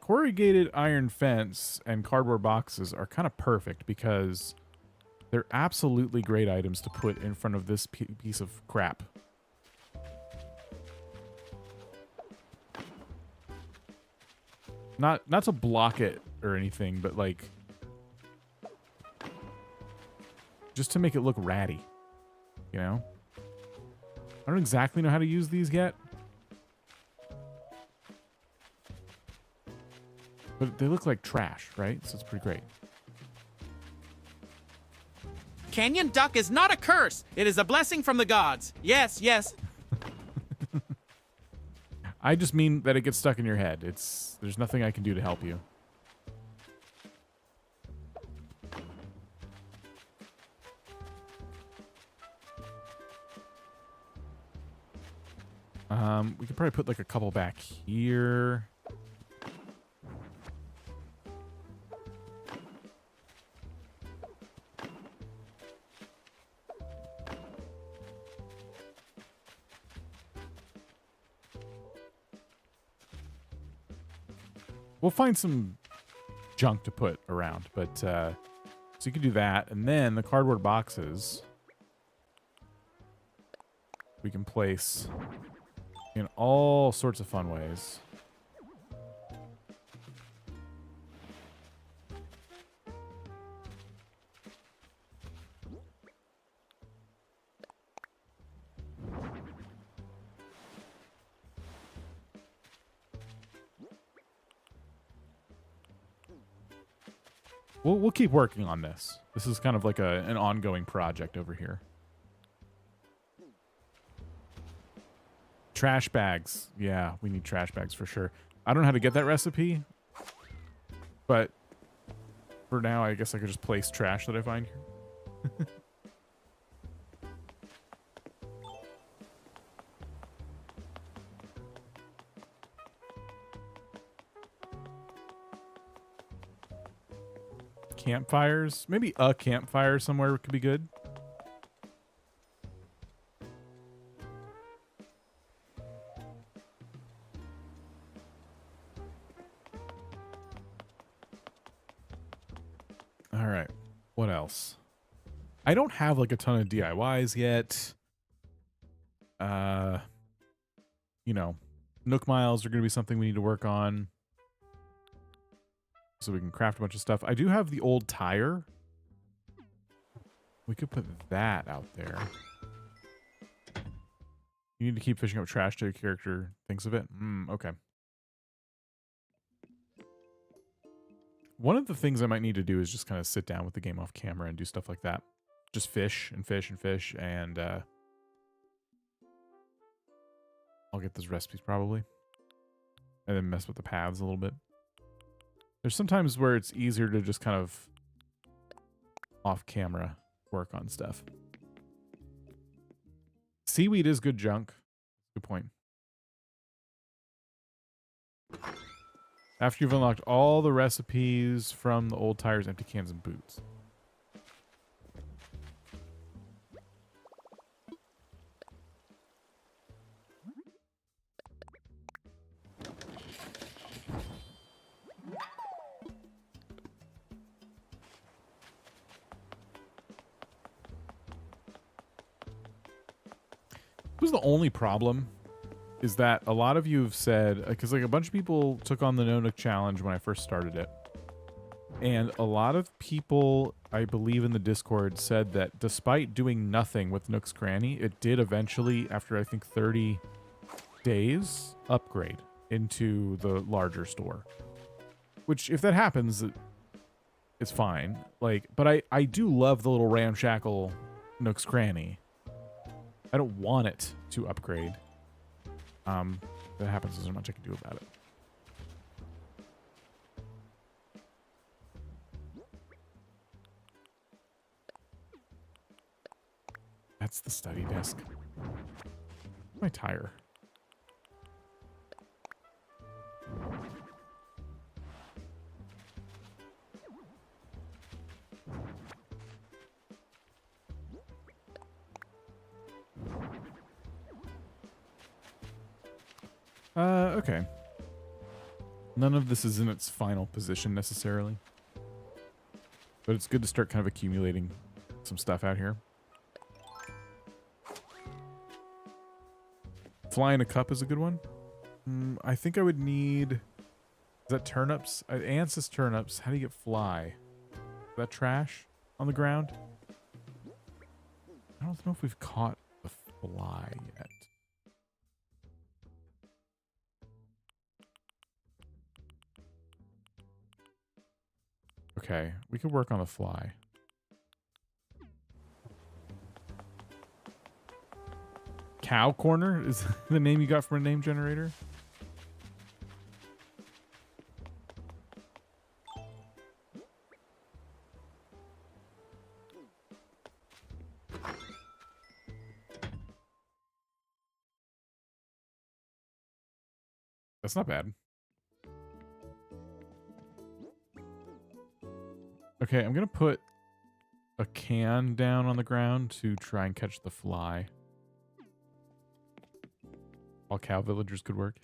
Corrugated iron fence and cardboard boxes are kind of perfect because they're absolutely great items to put in front of this piece of crap. Not to block it or anything, but like just to make it look ratty, you know? I don't exactly know how to use these yet, but they look like trash, right? So it's pretty great. CanyonDuck is not a curse. It is a blessing from the gods. Yes, yes. I just mean that it gets stuck in your head. There's nothing I can do to help you. We could probably put like a couple back here. We'll find some junk to put around, but so you can do that, and then the cardboard boxes we can place in all sorts of fun ways. We'll keep working on this. This is kind of like an ongoing project over here. Trash bags. Yeah, we need trash bags for sure. I don't know how to get that recipe, but for now, I guess I could just place trash that I find here. Campfires. Maybe a campfire somewhere could be good. All right. What else? I don't have like a ton of DIYs yet. You know, Nook Miles are going to be something we need to work on. So we can craft a bunch of stuff. I do have the old tire. We could put that out there. You need to keep fishing up trash till your character thinks of it. Okay. One of the things I might need to do is just kind of sit down with the game off camera and do stuff like that. Just fish and fish and fish, and I'll get those recipes probably. And then mess with the paths a little bit. There's sometimes where it's easier to just kind of off camera work on stuff. Seaweed is good junk. Good point. After you've unlocked all the recipes from the old tires, empty cans, and boots. Was the only problem is that a lot of you have said, because like a bunch of people took on the No Nook challenge when I first started it, and a lot of people, I believe in the Discord, said that despite doing nothing with Nook's Cranny, it did eventually, after I think 30 days, upgrade into the larger store. Which, if that happens, it's fine. Like, but I do love the little ramshackle Nook's Cranny. I don't want it to upgrade. If that happens, there's not much I can do about it. That's the study desk. My tire. Okay. None of this is in its final position necessarily. But it's good to start kind of accumulating some stuff out here. Fly in a cup is a good one. I think I would need... Is that turnips? Ants is turnips. How do you get fly? Is that trash on the ground? I don't know if we've caught the fly yet. Okay, we could work on the fly. Cow Corner is the name you got from a name generator? That's not bad. Okay, I'm gonna put a can down on the ground to try and catch the fly. All cow villagers could work.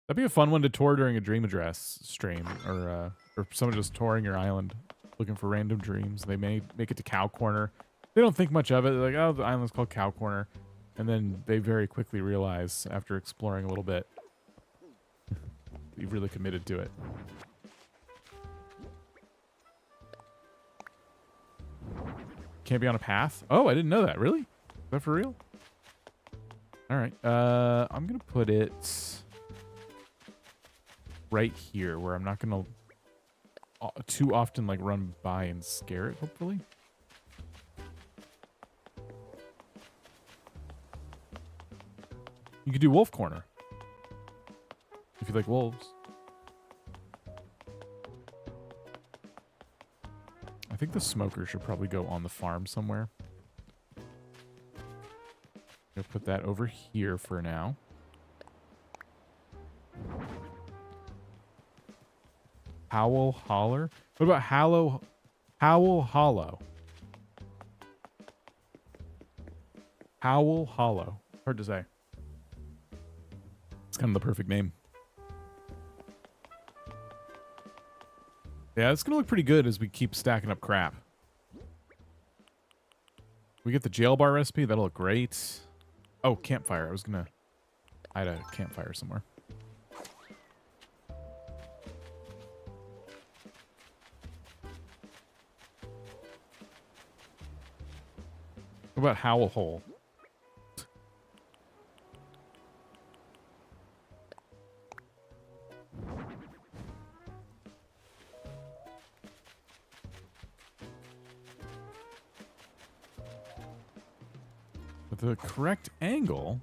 That'd be a fun one to tour during a dream address stream, or someone just touring your island, looking for random dreams. They may make it to Cow Corner. They don't think much of it. They're like, oh, the island's called Cow Corner, and then they very quickly realize, after exploring a little bit, you've really committed to it. Can't be on a path? Oh, I didn't know that. Really? Is that for real? All right. I'm going to put it right here where I'm not going to too often like run by and scare it, hopefully. You could do Wolf Corner if you like wolves. I think the smoker should probably go on the farm somewhere. I'll put that over here for now. Howl Holler? What about Howl Hollow? Howl Hollow. Hard to say. It's kind of the perfect name. Yeah, it's gonna look pretty good as we keep stacking up crap. We get the jail bar recipe. That'll look great. Oh, campfire. I was gonna hide a campfire somewhere. What about Howl Hole? With the correct angle,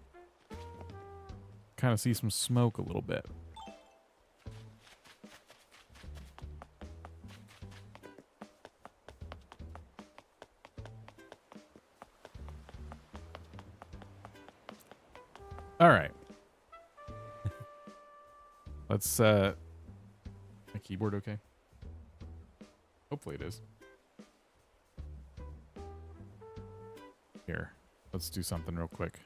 kind of see some smoke a little bit. All right. Let's, my keyboard okay? Hopefully it is. Here, let's do something real quick.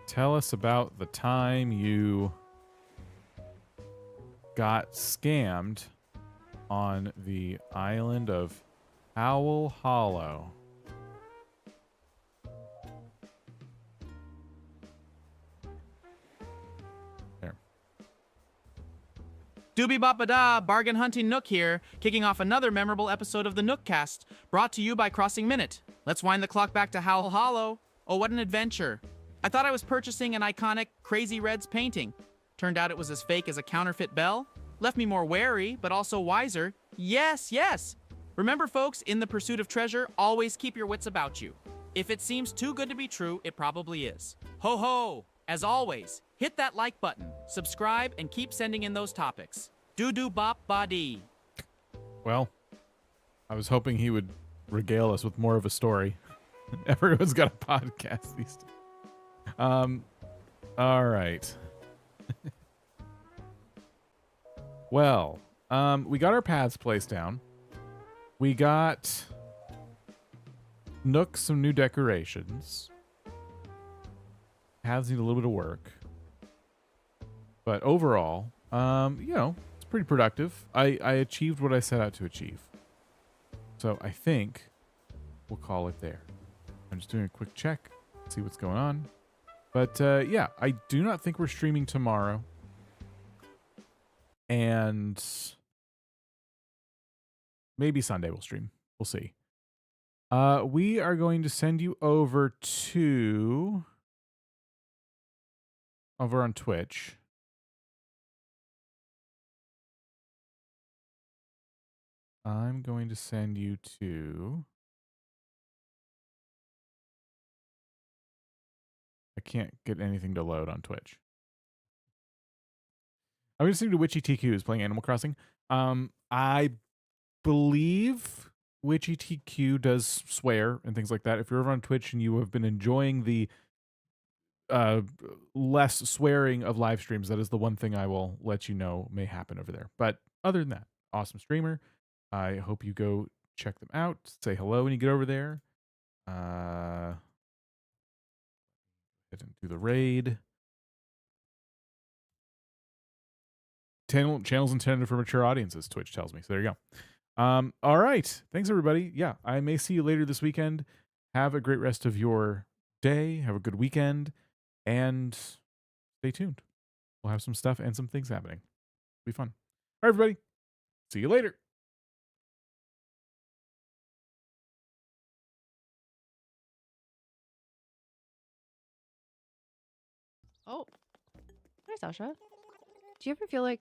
Tell us about the time you got scammed on the island of Owl Hollow. There. Doobie Bop Da, Bargain Hunting Nook here, kicking off another memorable episode of the Nookcast, brought to you by Crossing Minute. Let's wind the clock back to Howl Hollow. Oh, what an adventure. I thought I was purchasing an iconic Crazy Reds painting. Turned out it was as fake as a counterfeit bell. Left me more wary, but also wiser. Yes, yes. Remember, folks, in the pursuit of treasure, always keep your wits about you. If it seems too good to be true, it probably is. Ho ho! As always, hit that like button, subscribe, and keep sending in those topics. Doo-doo bop ba-dee. Well, I was hoping he would regale us with more of a story. Everyone's got a podcast these days. All right. Well, we got our paths placed down. We got Nook some new decorations. Paths need a little bit of work. But overall, you know, it's pretty productive. I achieved what I set out to achieve. So I think we'll call it there. I'm just doing a quick check, see what's going on. But yeah, I do not think we're streaming tomorrow. And maybe Sunday we'll stream. We'll see. We are going to send you over on Twitch. I'm going to send you to... I can't get anything to load on Twitch. I'm going to send you to Witchy TQ who's playing Animal Crossing. I believe Witchy TQ does swear and things like that. If you're over on Twitch and you have been enjoying the less swearing of live streams, that is the one thing I will let you know may happen over there. But other than that, awesome streamer. I hope you go check them out. Say hello when you get over there. Didn't do the raid. Channels intended for mature audiences, Twitch tells me. So there you go. All right. Thanks, everybody. Yeah, I may see you later this weekend. Have a great rest of your day. Have a good weekend. And stay tuned. We'll have some stuff and some things happening. It'll be fun. All right, everybody. See you later. Oh, hi, Sasha. Do you ever feel like